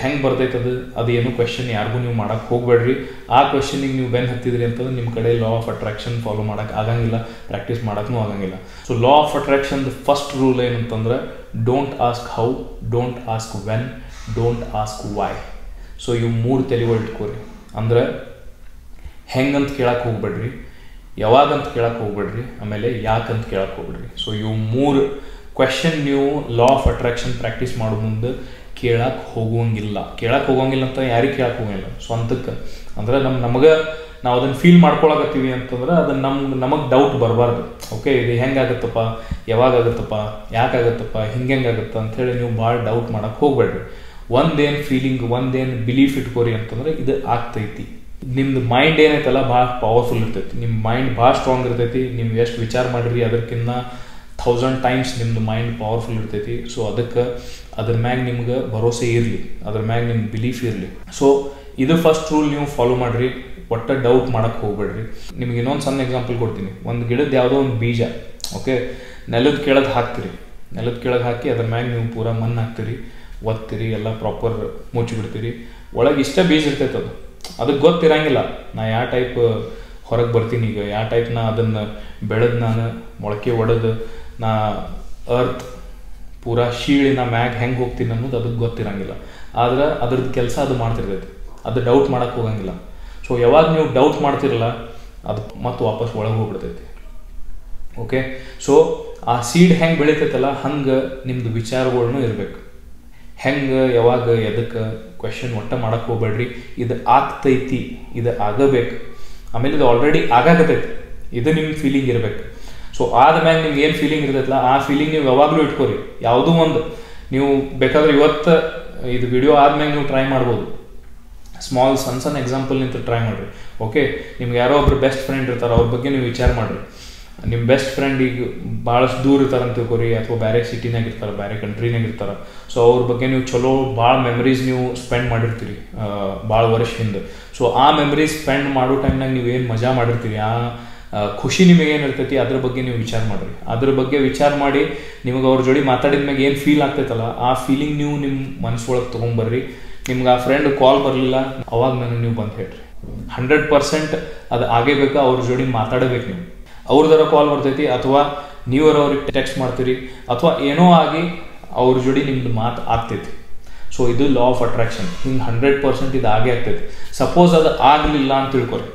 ಹೆಂಗೆ ಬರ್ತೈತೆ ಅದು ಏನು ಕ್ವೆಶನ್ ಯಾರಿಗೂ ನೀವು ಮಾಡೋಕ್ಕೆ ಹೋಗ್ಬೇಡ್ರಿ. ಆ ಕ್ವೆಶನಿಗೆ ನೀವು ಬೆನ್ನು ಹತ್ತಿದ್ರಿ ಅಂತಂದ್ರೆ ನಿಮ್ಮ ಕಡೆ ಲಾ ಆಫ್ ಅಟ್ರಾಕ್ಷನ್ ಫಾಲೋ ಮಾಡೋಕ್ಕೆ ಆಗಂಗಿಲ್ಲ, ಪ್ರಾಕ್ಟೀಸ್ ಮಾಡೋಕ್ಕೂ ಆಗಂಗಿಲ್ಲ. So law of attraction first rule ಏನಂತಂದ್ರೆ don't ask how, don't ask when, don't ask why. So ಇವು 3 ತಲೆಗಳು ಇಟ್ಕೋರಿ. ಅಂದ್ರೆ ಹೆಂಗಂತ ಕೇಳಕ್ಕೆ ಹೋಗ್ಬೇಡ್ರಿ, ಯಾವಾಗಂತ ಕೇಳಕ್ಕೆ ಹೋಗ್ಬೇಡ್ರಿ, ಆಮೇಲೆ ಯಾಕಂತ ಕೇಳಕ್ಕೆ ಹೋಗ್ಬೇಡ್ರಿ. ಸೊ ಇವು 3 ಕ್ವೆಶನ್ ನೀವು ಲಾ ಆಫ್ ಅಟ್ರಾಕ್ಷನ್ ಪ್ರಾಕ್ಟೀಸ್ ಮಾಡೋ ಮುಂದೆ ಕೇಳಕ್ಕೆ ಹೋಗುವಂಗಿಲ್ಲ ಅಂತ ಯಾರಿಗೆ ಕೇಳಕ್ಕೆ ಹೋಗಂಗಿಲ್ಲ, ಸ್ವಂತಕ್ಕೆ. ಅಂದ್ರೆ ನಮಗೆ ನಾವು ಅದನ್ನು ಫೀಲ್ ಮಾಡ್ಕೊಳಕತ್ತೀವಿ ಅಂತಂದ್ರೆ ಅದನ್ನು ನಮಗೆ ಡೌಟ್ ಬರಬಾರ್ದು. ಓಕೆ, ಇದು ಹೆಂಗಾಗತ್ತಪ್ಪ, ಯಾವಾಗತ್ತಪ್ಪ, ಯಾಕಾಗತ್ತಪ್ಪ, ಹಿಂಗಾಗತ್ತ ಅಂಥೇಳಿ ನೀವು ಭಾಳ ಡೌಟ್ ಮಾಡೋಕ್ಕೆ ಹೋಗ್ಬೇಡ್ರಿ. ಒಂದೇನು ಫೀಲಿಂಗ್, ಒಂದೇನು ಬಿಲೀಫ್ ಇಟ್ಕೋರಿ ಅಂತಂದ್ರೆ ಇದು ಆಗ್ತೈತಿ. ನಿಮ್ದು ಮೈಂಡ್ ಏನೈತಲ್ಲ ಭಾಳ ಪವರ್ಫುಲ್ ಇರ್ತೈತಿ. ನಿಮ್ಮ ಮೈಂಡ್ ಭಾಳ ಸ್ಟ್ರಾಂಗ್ ಇರ್ತೈತಿ. ನೀವು ಎಷ್ಟು ವಿಚಾರ ಮಾಡಿರಿ ಅದಕ್ಕಿಂತ 1000 ಟೈಮ್ಸ್ ನಿಮ್ಮದು ಮೈಂಡ್ ಪವರ್ಫುಲ್ ಇರ್ತೈತಿ. ಸೊ ಅದಕ್ಕೆ ಅದ್ರ ಮ್ಯಾಗ ನಿಮ್ಗೆ ಭರೋಸೆ ಇರಲಿ, ಅದ್ರ ಮ್ಯಾಗ ನಿಮ್ಗೆ ಬಿಲೀಫ್ ಇರಲಿ. ಸೊ ಇದು ಫಸ್ಟ್ ರೂಲ್ ನೀವು ಫಾಲೋ ಮಾಡಿರಿ, ಒಟ್ಟ ಡೌಟ್ ಮಾಡೋಕ್ಕೆ ಹೋಗ್ಬೇಡ್ರಿ. ನಿಮ್ಗೆ ಇನ್ನೊಂದು ಸಣ್ಣ ಎಕ್ಸಾಂಪಲ್ ಕೊಡ್ತೀನಿ. ಒಂದು ಗಿಡದ ಯಾವುದೋ ಒಂದು ಬೀಜ ಓಕೆ ನೆಲದ ಕೆಳಗೆ ಹಾಕ್ತೀರಿ, ನೆಲದ ಕೆಳಗೆ ಹಾಕಿ ಅದ್ರ ಮ್ಯಾಗ ನೀವು ಪೂರ ಮಣ್ಣು ಹಾಕ್ತೀರಿ, ಒತ್ತೀರಿ, ಎಲ್ಲ ಪ್ರಾಪರ್ ಮುಚ್ಚಿಬಿಡ್ತೀರಿ. ಒಳಗೆ ಇಷ್ಟೇ ಬೀಜ ಇರ್ತೈತೆ, ಅದಕ್ಕೆ ಗೊತ್ತಿರಂಗಿಲ್ಲ ನಾ ಯಾವ ಟೈಪ್ ಹೊರಗೆ ಬರ್ತೀನಿ, ಈಗ ಯಾವ ಟೈಪ್ ನಾ ಅದನ್ನು ಬೆಳೆದು ನಾನು ಮೊಳಕೆ ಒಡೆದು ನಾ ಅರ್ತ್ ಪೂರಾ ಶೀಳಿ ನಾ ಮ್ಯಾಗ ಹೆಂಗೆ ಹೋಗ್ತೀನಿ ಅನ್ನೋದು ಅದಕ್ಕೆ ಗೊತ್ತಿರಂಗಿಲ್ಲ. ಆದ್ರೆ ಅದ್ರದ್ದು ಕೆಲಸ ಅದು ಮಾಡ್ತಿರ್ತೈತಿ, ಅದು ಡೌಟ್ ಮಾಡೋಕ್ಕೆ ಹೋಗಂಗಿಲ್ಲ. ಸೊ ಯಾವಾಗ ನೀವು ಡೌಟ್ ಮಾಡ್ತಿರಲ್ಲ ಅದು ಮತ್ತೆ ವಾಪಸ್ ಒಳಗೆ ಹೋಗ್ಬಿಡ್ತೈತಿ. ಓಕೆ, ಸೊ ಆ ಸೀಡ್ ಹೆಂಗೆ ಬೆಳಿತೈತಲ್ಲ ಹಂಗೆ ನಿಮ್ಮದು ವಿಚಾರಗಳನ್ನೂ ಇರಬೇಕು. ಹೆಂಗೆ, ಯಾವಾಗ, ಎದಕ್ಕೆ ಕ್ವೆಶನ್ ಒಟ್ಟ ಮಾಡಕ್ಕೆ ಹೋಗ್ಬೇಡ್ರಿ. ಇದು ಆಗ್ತೈತಿ, ಇದು ಆಗಬೇಕು, ಆಮೇಲೆ ಇದು ಆಲ್ರೆಡಿ ಆಗಾಕತೈತಿ, ಇದು ನಿಮ್ಮ ಫೀಲಿಂಗ್ ಇರಬೇಕು. ಸೊ ಆದ್ಮೇಲೆ ನಿಮ್ಗೆ ಏನು ಫೀಲಿಂಗ್ ಇರ್ತೈತಲ್ಲ ಆ ಫೀಲಿಂಗ್ ನೀವು ಯಾವಾಗಲೂ ಇಟ್ಕೋರಿ. ಯಾವುದೂ ಒಂದು ನೀವು ಬೇಕಾದ್ರೆ ಇವತ್ತು ಇದು ವಿಡಿಯೋ ಆದ್ಮೇಲೆ ನೀವು ಟ್ರೈ ಮಾಡ್ಬೋದು. ಸ್ಮಾಲ್ ಸಣ್ಣ ಎಕ್ಸಾಂಪಲ್ ನಿಂತ ಟ್ರೈ ಮಾಡಿರಿ. ಓಕೆ, ನಿಮ್ಗೆ ಯಾರೋ ಒಬ್ರು ಬೆಸ್ಟ್ ಫ್ರೆಂಡ್ ಇರ್ತಾರೆ, ಅವ್ರ ಬಗ್ಗೆ ನೀವು ವಿಚಾರ ಮಾಡಿರಿ. ನಿಮ್ಮ ಬೆಸ್ಟ್ ಫ್ರೆಂಡ್ ಈಗ ಭಾಳಷ್ಟು ದೂರ ಇರ್ತಾರೆ ಅಂತ ತಿಳ್ಕೊರಿ, ಅಥವಾ ಬೇರೆ ಸಿಟಿನಾಗ ಇರ್ತಾರೆ, ಬೇರೆ ಕಂಟ್ರಿನಾಗ ಇರ್ತಾರೆ. ಸೊ ಅವ್ರ ಬಗ್ಗೆ ನೀವು ಚಲೋ ಭಾಳ ಮೆಮರೀಸ್ ನೀವು ಸ್ಪೆಂಡ್ ಮಾಡಿರ್ತೀರಿ ಭಾಳ ವರ್ಷ ಹಿಂದೆ. ಸೊ ಆ ಮೆಮರೀಸ್ ಸ್ಪೆಂಡ್ ಮಾಡೋ ಟೈಮ್ನಾಗ ನೀವು ಏನು ಮಜಾ ಮಾಡಿರ್ತೀರಿ, ಆ ಖುಷಿ ನಿಮಗೇನು ಇರ್ತೈತಿ ಅದ್ರ ಬಗ್ಗೆ ನೀವು ವಿಚಾರ ಮಾಡಿರಿ. ಅದ್ರ ಬಗ್ಗೆ ವಿಚಾರ ಮಾಡಿ ನಿಮಗೆ ಅವ್ರ ಜೋಡಿ ಮಾತಾಡಿದ ಮ್ಯಾಗ ಏನು ಫೀಲ್ ಆಗ್ತೈತಲ್ಲ ಆ ಫೀಲಿಂಗ್ ನೀವು ನಿಮ್ಮ ಮನಸ್ಸೊಳಗೆ ತೊಗೊಂಬರ್ರಿ. ನಿಮ್ಗೆ ಆ ಫ್ರೆಂಡ್ ಕಾಲ್ ಬರಲಿಲ್ಲ ಅವಾಗ ನನಗೆ ನೀವು ಬಂದು ಹೇಳ್ರಿ. 100% ಅದು ಆಗೇಬೇಕು, ಅವ್ರ ಜೋಡಿ ಮಾತಾಡಬೇಕು. ನೀವು ಅವ್ರದರ ಕಾಲ್ ಬರ್ತೈತಿ ಅಥವಾ ನೀವರ ಅವ್ರಿಗೆ ಟೆಕ್ಸ್ಟ್ ಮಾಡ್ತೀರಿ ಅಥವಾ ಏನೋ ಆಗಿ ಅವ್ರ ಜೋಡಿ ನಿಮ್ದು ಮಾತು ಆಗ್ತೈತಿ. ಸೊ ಇದು ಲಾ ಆಫ್ ಅಟ್ರಾಕ್ಷನ್. ಹಿಂಗೆ 100% ಇದು ಆಗೇ ಆಗ್ತೈತಿ. ಸಪೋಸ್ ಅದು ಆಗಲಿಲ್ಲ ಅಂತ ತಿಳ್ಕೊರಿ,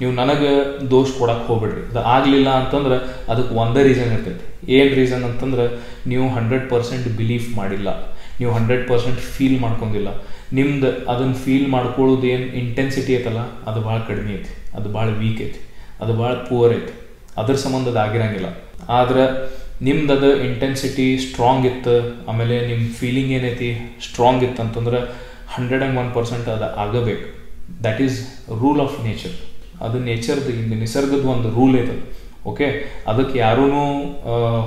ನೀವು ನನಗೆ ದೋಷ ಕೊಡಕ್ಕೆ ಹೋಗ್ಬೇಡ್ರಿ. ಅದು ಆಗಲಿಲ್ಲ ಅಂತಂದ್ರೆ ಅದಕ್ಕೆ ಒಂದೇ ರೀಸನ್ ಇರ್ತೈತಿ. ಏನು ರೀಸನ್ ಅಂತಂದ್ರೆ ನೀವು 100% ಬಿಲೀಫ್ ಮಾಡಿಲ್ಲ, ನೀವು 100% ಫೀಲ್ ಮಾಡ್ಕೊಂಡಿಲ್ಲ. ನಿಮ್ದು ಅದನ್ನು ಫೀಲ್ ಮಾಡ್ಕೊಳ್ಳೋದು ಏನು ಇಂಟೆನ್ಸಿಟಿ ಐತಲ್ಲ ಅದು ಭಾಳ ಕಡಿಮೆ ಐತಿ, ಅದು ಭಾಳ ವೀಕ್ ಐತಿ, ಅದು ಭಾಳ ಪೂವರ್ ಐತಿ. ಅದ್ರ ಸಂಬಂಧ ಅದು ಆಗಿರಂಗಿಲ್ಲ. ಆದ್ರೆ ನಿಮ್ದು ಅದು ಇಂಟೆನ್ಸಿಟಿ ಸ್ಟ್ರಾಂಗ್ ಇತ್ತು, ಆಮೇಲೆ ನಿಮ್ಮ ಫೀಲಿಂಗ್ ಏನೈತಿ ಸ್ಟ್ರಾಂಗ್ ಇತ್ತು ಅಂತಂದ್ರೆ 101% ಅದು ಆಗಬೇಕು. That is rule of nature. ಅದು ನೇಚರ್ದು, ನಿಸರ್ಗದ ಒಂದು ರೂಲ್ ಐತದು. ಓಕೆ, ಅದಕ್ಕೆ ಯಾರೂ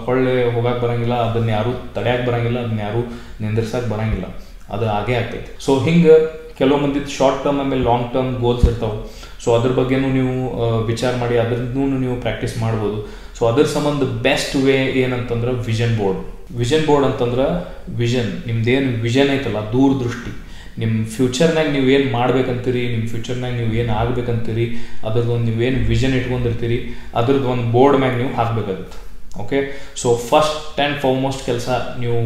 ಹೊಳ್ಳೆ ಹೋಗಕ್ಕೆ ಬರೋಂಗಿಲ್ಲ, ಅದನ್ನು ಯಾರೂ ತಡೆಯಕ್ಕೆ ಬರೋಂಗಿಲ್ಲ, ಅದನ್ನ ಯಾರೂ ನಿಂದ್ರಿಸಕ್ಕೆ ಬರೋಂಗಿಲ್ಲ, ಅದು ಆಗೇ ಆಗ್ತೈತಿ. ಸೊ ಹಿಂಗೆ ಕೆಲವು ಮಂದಿದ್ದು ಶಾರ್ಟ್ ಟರ್ಮ್ ಆಮೇಲೆ ಲಾಂಗ್ ಟರ್ಮ್ ಗೋಲ್ಸ್ ಇರ್ತಾವೆ. ಸೊ ಅದ್ರ ಬಗ್ಗೆನೂ ನೀವು ವಿಚಾರ ಮಾಡಿ ಅದನ್ನೂ ನೀವು ಪ್ರಾಕ್ಟೀಸ್ ಮಾಡ್ಬೋದು. ಸೊ ಅದ್ರ ಸಂಬಂಧ ಬೆಸ್ಟ್ ವೇ ಏನಂತಂದ್ರೆ ವಿಷನ್ ಬೋರ್ಡ್. ವಿಷನ್ ಬೋರ್ಡ್ ಅಂತಂದ್ರೆ ವಿಷನ್, ನಿಮ್ದೇನು ವಿಷನ್ ಐತಲ್ಲ ದೂರದೃಷ್ಟಿ, ನಿಮ್ಮ ಫ್ಯೂಚರ್ನಾಗ ನೀವು ಏನು ಮಾಡ್ಬೇಕಂತೀರಿ, ನಿಮ್ಮ ಫ್ಯೂಚರ್ನಾಗ ನೀವು ಏನು ಆಗ್ಬೇಕಂತೀರಿ, ಅದ್ರದ್ದೊಂದು ನೀವೇನು ವಿಷನ್ ಇಟ್ಕೊಂಡಿರ್ತೀರಿ ಅದ್ರದ್ದು ಒಂದು ಬೋರ್ಡ್ ಮ್ಯಾಗ ನೀವು ಹಾಕಬೇಕಾಗುತ್ತೆ. Okay, so first and foremost ಕೆಲಸ ನೀವು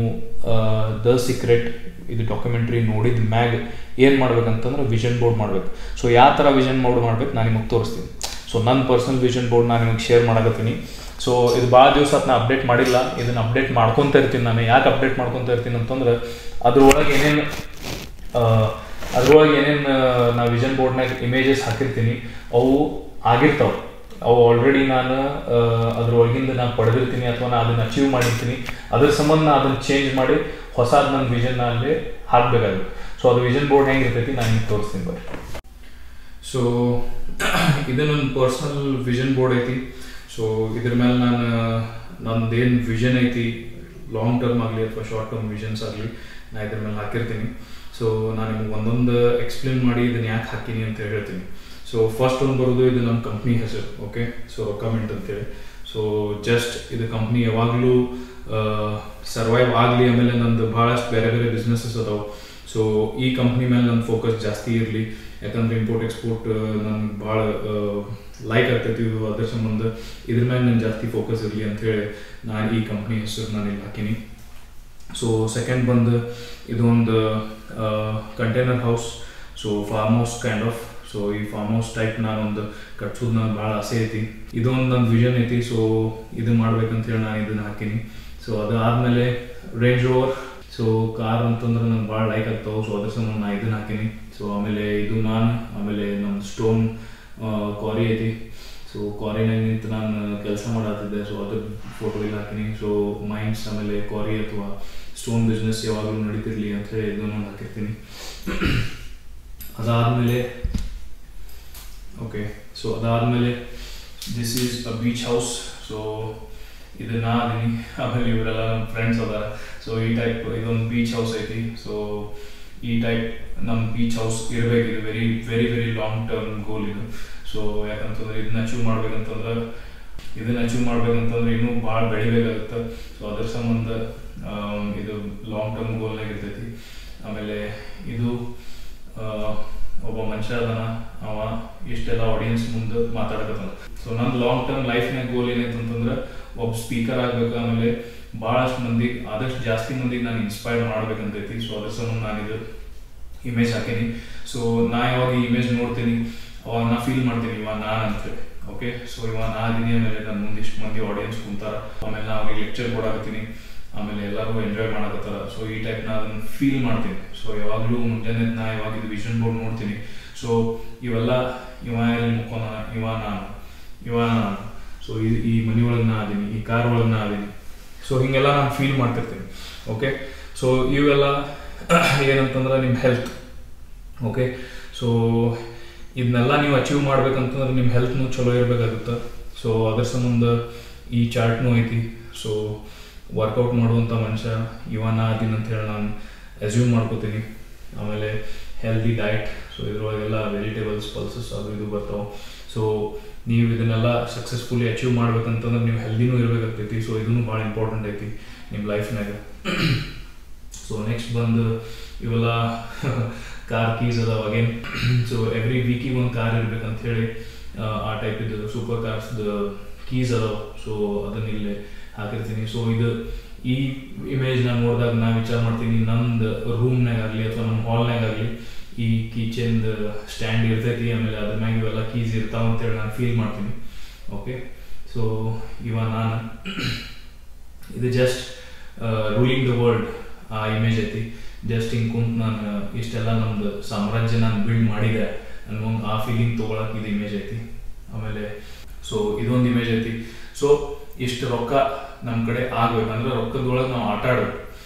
ದ ಸೀಕ್ರೆಟ್ ಇದು ಡಾಕ್ಯುಮೆಂಟ್ರಿ ನೋಡಿದ ಮ್ಯಾಗ ಏನು ಮಾಡ್ಬೇಕಂತಂದ್ರೆ ವಿಷನ್ ಬೋರ್ಡ್ ಮಾಡ್ಬೇಕು. ಸೊ ಯಾವ ಥರ ವಿಷನ್ ಬೋರ್ಡ್ ಮಾಡ್ಬೇಕು ನಾನು ನಿಮಗೆ ತೋರಿಸ್ತೀನಿ. ಸೊ ನನ್ನ ಪರ್ಸನಲ್ ವಿಷನ್ ಬೋರ್ಡ್ ನಾನು ನಿಮಗೆ ಶೇರ್ ಮಾಡಕತ್ತೀನಿ. ಸೊ ಇದು ಭಾಳ ದಿವಸ ನಾನು ಅಪ್ಡೇಟ್ ಮಾಡಿಲ್ಲ, ಇದನ್ನು ಅಪ್ಡೇಟ್ ಮಾಡ್ಕೊತಾ ಇರ್ತೀನಿ. ನಾನು ಯಾಕೆ ಅಪ್ಡೇಟ್ ಮಾಡ್ಕೊತಾ ಇರ್ತೀನಿ ಅಂತಂದ್ರೆ ಅದ್ರೊಳಗೆ ಏನೇನು ನಾ ವಿಷನ್ ಬೋರ್ಡ್ನಾಗ ಇಮೇಜಸ್ ಹಾಕಿರ್ತೀನಿ ಅವು ಆಗಿರ್ತಾವೆ, ಅವು ಆಲ್ರೆಡಿ ನಾನು ಅದ್ರೊಳಗಿಂದ ನಾನು ಪಡೆದಿರ್ತೀನಿ ಅಥವಾ ನಾನು ಅದನ್ನು ಅಚೀವ್ ಮಾಡಿರ್ತೀನಿ. ಅದ್ರ ಸಂಬಂಧ ನಾನು ಅದನ್ನು ಚೇಂಜ್ ಮಾಡಿ ಹೊಸದು ನನ್ನ ವಿಷನ್ ಅಲ್ಲಿ ಹಾಕಬೇಕಾಗುತ್ತೆ. ಸೊ ಅದು ವಿಷನ್ ಬೋರ್ಡ್ ಹೆಂಗಿರ್ತೈತಿ ನಾನು ನಿಮ್ಗೆ ತೋರಿಸ್ತೀನಿ ಬರ್ರಿ. ಸೊ ಇದು ನನ್ನ ಪರ್ಸನಲ್ ವಿಷನ್ ಬೋರ್ಡ್ ಐತಿ. ಸೊ ಇದ್ರ ಮೇಲೆ ನಂದೇನು ವಿಷನ್ ಐತಿ, ಲಾಂಗ್ ಟರ್ಮ್ ಆಗಲಿ ಅಥವಾ ಶಾರ್ಟ್ ಟರ್ಮ್ ವಿಷನ್ಸ್ ಆಗಲಿ ನಾನು ಇದ್ರ ಮೇಲೆ ಹಾಕಿರ್ತೀನಿ. ಸೊ ನಾನು ನಿಮ್ಗೆ ಒಂದೊಂದು ಎಕ್ಸ್ಪ್ಲೇನ್ ಮಾಡಿ ಇದನ್ನು ಯಾಕೆ ಹಾಕೀನಿ ಅಂತ ಹೇಳ್ತೀನಿ. ಸೊ ಫಸ್ಟ್ ಒಂದು ಬರೋದು ಇದು ನಮ್ಮ ಕಂಪ್ನಿ ಹೆಸರು. ಓಕೆ, ಸೊ ಕಮೆಂಟ್ ಅಂತೇಳಿ. ಸೊ ಜಸ್ಟ್ ಇದು ಕಂಪ್ನಿ ಯಾವಾಗಲೂ ಸರ್ವೈವ್ ಆಗಲಿ, ಆಮೇಲೆ ನಂದು ಭಾಳಷ್ಟು ಬೇರೆ ಬೇರೆ ಬಿಸ್ನೆಸಸ್ ಅದಾವೆ. ಸೊ ಸೊ ಈ ಕಂಪ್ನಿ ಮೇಲೆ ನನ್ನ ಫೋಕಸ್ ಜಾಸ್ತಿ ಇರಲಿ, ಯಾಕಂದ್ರೆ ಇಂಪೋರ್ಟ್ ಎಕ್ಸ್ಪೋರ್ಟ್ ನನ್ಗೆ ಭಾಳ ಲೈಕ್ ಆಗ್ತೈತಿ. ಅದ್ರ ಸಂಬಂಧ ಇದ್ರ ಮೇಲೆ ನಾನು ಜಾಸ್ತಿ ಫೋಕಸ್ ಇರಲಿ ಅಂಥೇಳಿ ನಾನು ಈ ಕಂಪ್ನಿ ಹೆಸರು ನಾನು ಇಲ್ಲಿ ಹಾಕೀನಿ. ಸೊ ಸೆಕೆಂಡ್ ಬಂದು ಇದೊಂದು container house, so farm house kind of. So ಈ ಫಾರ್ಮ್ ಹೌಸ್ ಟೈಪ್ ನಾನೊಂದು ಕಟ್ಸೋದು ನನಗೆ ಭಾಳ ಆಸೆ ಐತಿ. ಇದೊಂದು ನನ್ನ ವಿಷನ್ ಐತಿ. ಸೊ ಇದು ಮಾಡ್ಬೇಕಂತೇಳಿ ನಾನು ಇದನ್ನು ಹಾಕೀನಿ. ಸೊ ಅದಾದಮೇಲೆ ರೇಂಜ್ ರೋವರ್, ಸೊ ಕಾರ್ ಅಂತಂದ್ರೆ ನಂಗೆ ಭಾಳ ಲೈಕ್ ಆಗ್ತಾವೆ. ಸೊ ಅದ್ರ ಸಂಬಂಧ ನಾನು ಇದನ್ನು ಹಾಕೀನಿ. ಸೊ ಆಮೇಲೆ ಇದು ಆಮೇಲೆ ನಮ್ಮ ಸ್ಟೋನ್ ಕ್ವಾರಿ ಐತಿ. ಸೊ ಕ್ವಾರಿನಾಗ ನಿಂತು ನಾನು ಕೆಲಸ ಮಾಡತ್ತಿದ್ದೆ. ಸೊ ಅದ್ರ ಫೋಟೋ ಇಲ್ಲಿ ಹಾಕೀನಿ. ಸೊ ಮೈನ್ಸ್ ಆಮೇಲೆ ಕ್ವಾರಿ ಅಥವಾ ಸ್ಟೋನ್ ಬಿಸ್ನೆಸ್ ಯಾವಾಗಲೂ ನಡೀತಿರ್ಲಿ ಅಂಥೇಳಿ ಇದನ್ನು ಹಾಕಿರ್ತೀನಿ. ಅದಾದಮೇಲೆ ಸೊ ಅದಾದಮೇಲೆ this is a beach house. So ಇದು ನಾ ಅದೀನಿ, ಆಮೇಲೆ ಇವರೆಲ್ಲ ನಮ್ಮ ಫ್ರೆಂಡ್ಸ್ ಅದಾರ. ಸೊ ಈ ಟೈಪ್ ಇದೊಂದು ಬೀಚ್ ಹೌಸ್ ಐತಿ. ಸೊ ಈ ಟೈಪ್ ನಮ್ಮ ಬೀಚ್ ಹೌಸ್ ಇರಬೇಕು. ಇದು very very very long term goal ಇದು. ಸೊ ಯಾಕಂತಂದ್ರೆ ಇದನ್ನ ಅಚೀವ್ ಮಾಡ್ಬೇಕಂತಂದ್ರೆ ಇನ್ನೂ ಭಾಳ ಬೆಳಿಬೇಕಾಗುತ್ತೆ. ಸೊ ಅದ್ರ ಸಂಬಂಧ ಇದು ಲಾಂಗ್ ಟರ್ಮ್ ಗೋಲ್ನಾಗ ಇರ್ತೈತಿ. ಆಮೇಲೆ ಇದು ಒಬ್ಬ ಮನುಷ್ಯ ಅದನ, ಅವ ಇಷ್ಟೆಲ್ಲ ಆಡಿಯನ್ಸ್ ಮುಂದೆ ಮಾತಾಡಕತ್ತಾನ. ಸೊ ನನ್ನ ಲಾಂಗ್ ಟರ್ಮ್ ಲೈಫ್ನಾಗ ಗೋಲ್ ಏನೈತಂತಂದ್ರೆ ಒಬ್ಬ ಸ್ಪೀಕರ್ ಆಗ್ಬೇಕು, ಆಮೇಲೆ ಭಾಳಷ್ಟು ಮಂದಿ ಆದಷ್ಟು ಜಾಸ್ತಿ ಮಂದಿಗೆ ನಾನು ಇನ್ಸ್ಪೈರ್ ಮಾಡ್ಬೇಕಂತೈತಿ. ಸೊ ಅದ್ರ ಸಂಬಂಧ ನಾನಿದು ಇಮೇಜ್ ಹಾಕೀನಿ. ಸೊ ನಾ ಯಾವಾಗ ಈ ಇಮೇಜ್ ನೋಡ್ತೀನಿ ಅವಾಗ ನಾ ಫೀಲ್ ಮಾಡ್ತೀನಿ ಇವಾಗ ನಾನು ಅಂತೇಳಿ. ಓಕೆ, ಸೊ ಇವಾಗ ನಾ ಅದೀನಿ, ಆಮೇಲೆ ನನ್ನ ಮುಂದಿಷ್ಟು ಮಂದಿ ಆಡಿಯನ್ಸ್ ಕುಂತಾರ, ಆಮೇಲೆ ನಾ ಅವ್ರಿಗೆ ಲೆಕ್ಚರ್ ಕೊಡಾಕತ್ತೀನಿ, ಆಮೇಲೆ ಎಲ್ಲರೂ ಎಂಜಾಯ್ ಮಾಡಕತ್ತಾರ. ಸೊ ಈ ಟೈಪ್ ನಾ ಅದನ್ನು ಫೀಲ್ ಮಾಡ್ತೀನಿ. ಸೊ ಯಾವಾಗಲೂ ಮುಂಜಾನೆ ನಾ ಯಾವಾಗ ಇದು ವಿಷನ್ ಬೋರ್ಡ್ ನೋಡ್ತೀನಿ, ಸೊ ಇವೆಲ್ಲ ಇವ ಎಲ್ಲಿ ಮುಕ್ಕೋನ, ಇವ ನಾನು, ಸೊ ಈ ಮನೆ ಒಳಗೆ ನಾ ಅದೀನಿ, ಈ ಕಾರ್ ಒಳಗೆ ನಾ ಅದೀನಿ. ಸೊ ಹೀಗೆಲ್ಲ ನಾನು ಫೀಲ್ ಮಾಡ್ತಿರ್ತೀನಿ. ಓಕೆ, ಸೊ ಇವೆಲ್ಲ ಏನಂತಂದ್ರೆ ನಿಮ್ಮ ಹೆಲ್ತ್. ಓಕೆ, ಸೊ ಇದನ್ನೆಲ್ಲ ನೀವು ಅಚೀವ್ ಮಾಡ್ಬೇಕಂತಂದ್ರೆ ನಿಮ್ಮ ಹೆಲ್ತ್ನೂ ಚಲೋ ಇರಬೇಕಾಗುತ್ತೆ. ಸೊ ಅದ್ರ ಸಂಬಂಧ ಈ ಚಾರ್ಟ್ನೂ ಐತಿ. ಸೊ ವರ್ಕೌಟ್ ಮಾಡುವಂಥ ಮನುಷ್ಯ ಇವನ ಅದೀನಿ ಅಂತ ಹೇಳಿ ನಾನು ಅಸ್ಯೂಮ್ ಮಾಡ್ಕೋತೀನಿ. ಆಮೇಲೆ ಹೆಲ್ದಿ ಡಯಟ್, ಸೊ ಇದ್ರೊಳಗೆಲ್ಲ ವೆಜಿಟೇಬಲ್ಸ್, ಪಲ್ಸಸ್ ಅದು ಇದು ಬರ್ತಾವೆ. ಸೊ ನೀವು ಇದನ್ನೆಲ್ಲ ಸಕ್ಸಸ್ಫುಲಿ ಅಚೀವ್ ಮಾಡ್ಬೇಕಂತಂದ್ರೆ ನೀವು ಹೆಲ್ದಿನೂ ಇರಬೇಕಾಗ್ತೈತಿ. ಸೊ ಇದೂ ಭಾಳ ಇಂಪಾರ್ಟೆಂಟ್ ಐತಿ ನಿಮ್ಮ ಲೈಫ್ನಾಗ. ಸೊ ನೆಕ್ಸ್ಟ್ ಬಂದು ಇವೆಲ್ಲ ಕಾರ್ ಕೀಸ್ ಅದಾವ ಅಗೇನ್. ಸೊ ಎವ್ರಿ ವೀಕಿಗೆ ಒಂದು ಕಾರ್ ಇರ್ಬೇಕಂತ ಹೇಳಿ ಆ ಟೈಪ್ ಇದ್ದು ಸೂಪರ್ ಕಾರ್ಸ್ದು ಕೀಸ್ ಅದಾವ. ಸೊ ಅದನ್ನ ಇಲ್ಲಿ ಹಾಕಿರ್ತೀನಿ. ಸೊ ಇದು ಈ ಇಮೇಜ್ ನಾನು ನೋಡಿದಾಗ ನಾ ವಿಚಾರ ಮಾಡ್ತೀನಿ, ನಂದು ರೂಮ್ನಾಗ ಆಗಲಿ ಅಥವಾ ನಮ್ಮ ಹಾಲ್ನಾಗ ಆಗಲಿ ಈ ಕೀಚೆಂದು ಸ್ಟ್ಯಾಂಡ್ ಇರ್ತೈತಿ, ಆಮೇಲೆ ಅದ್ರ ಮ್ಯಾಗ ಇವೆಲ್ಲ ಕೀಸ್ ಇರ್ತಾವ ಅಂತೇಳಿ ನಾನು ಫೀಲ್ ಮಾಡ್ತೀನಿ. ಓಕೆ, ಸೊ ನಾನು ಇದು ಜಸ್ಟ್ ರೂಲಿಂಗ್ ದ ವರ್ಲ್ಡ್ ಆ ಇಮೇಜ್ ಐತಿ. ಜಸ್ಟ್ ಹಿಂಗೆ ಕುಂತು ನಾನು ಇಷ್ಟೆಲ್ಲ ನಮ್ದು ಸಾಮ್ರಾಜ್ಯ ನಾನು ಬಿಲ್ಡ್ ಮಾಡಿದೆ ಅನ್ನೋ ಆ ಫೀಲಿಂಗ್ ತೊಗೊಳಕ್ಕೆ ಇದು ಇಮೇಜ್ ಐತಿ. ಆಮೇಲೆ ಸೊ ಇದೊಂದು ಇಮೇಜ್ ಐತಿ. ಸೊ ಇಷ್ಟು ರೊಕ್ಕ ನಮ್ಮ ಕಡೆ ಆಗ್ಬೇಕಂದ್ರೆ ರೊಕ್ಕದೊಳಗೆ ನಾವು ಆಟ ಆಡ್ಬೇಕು.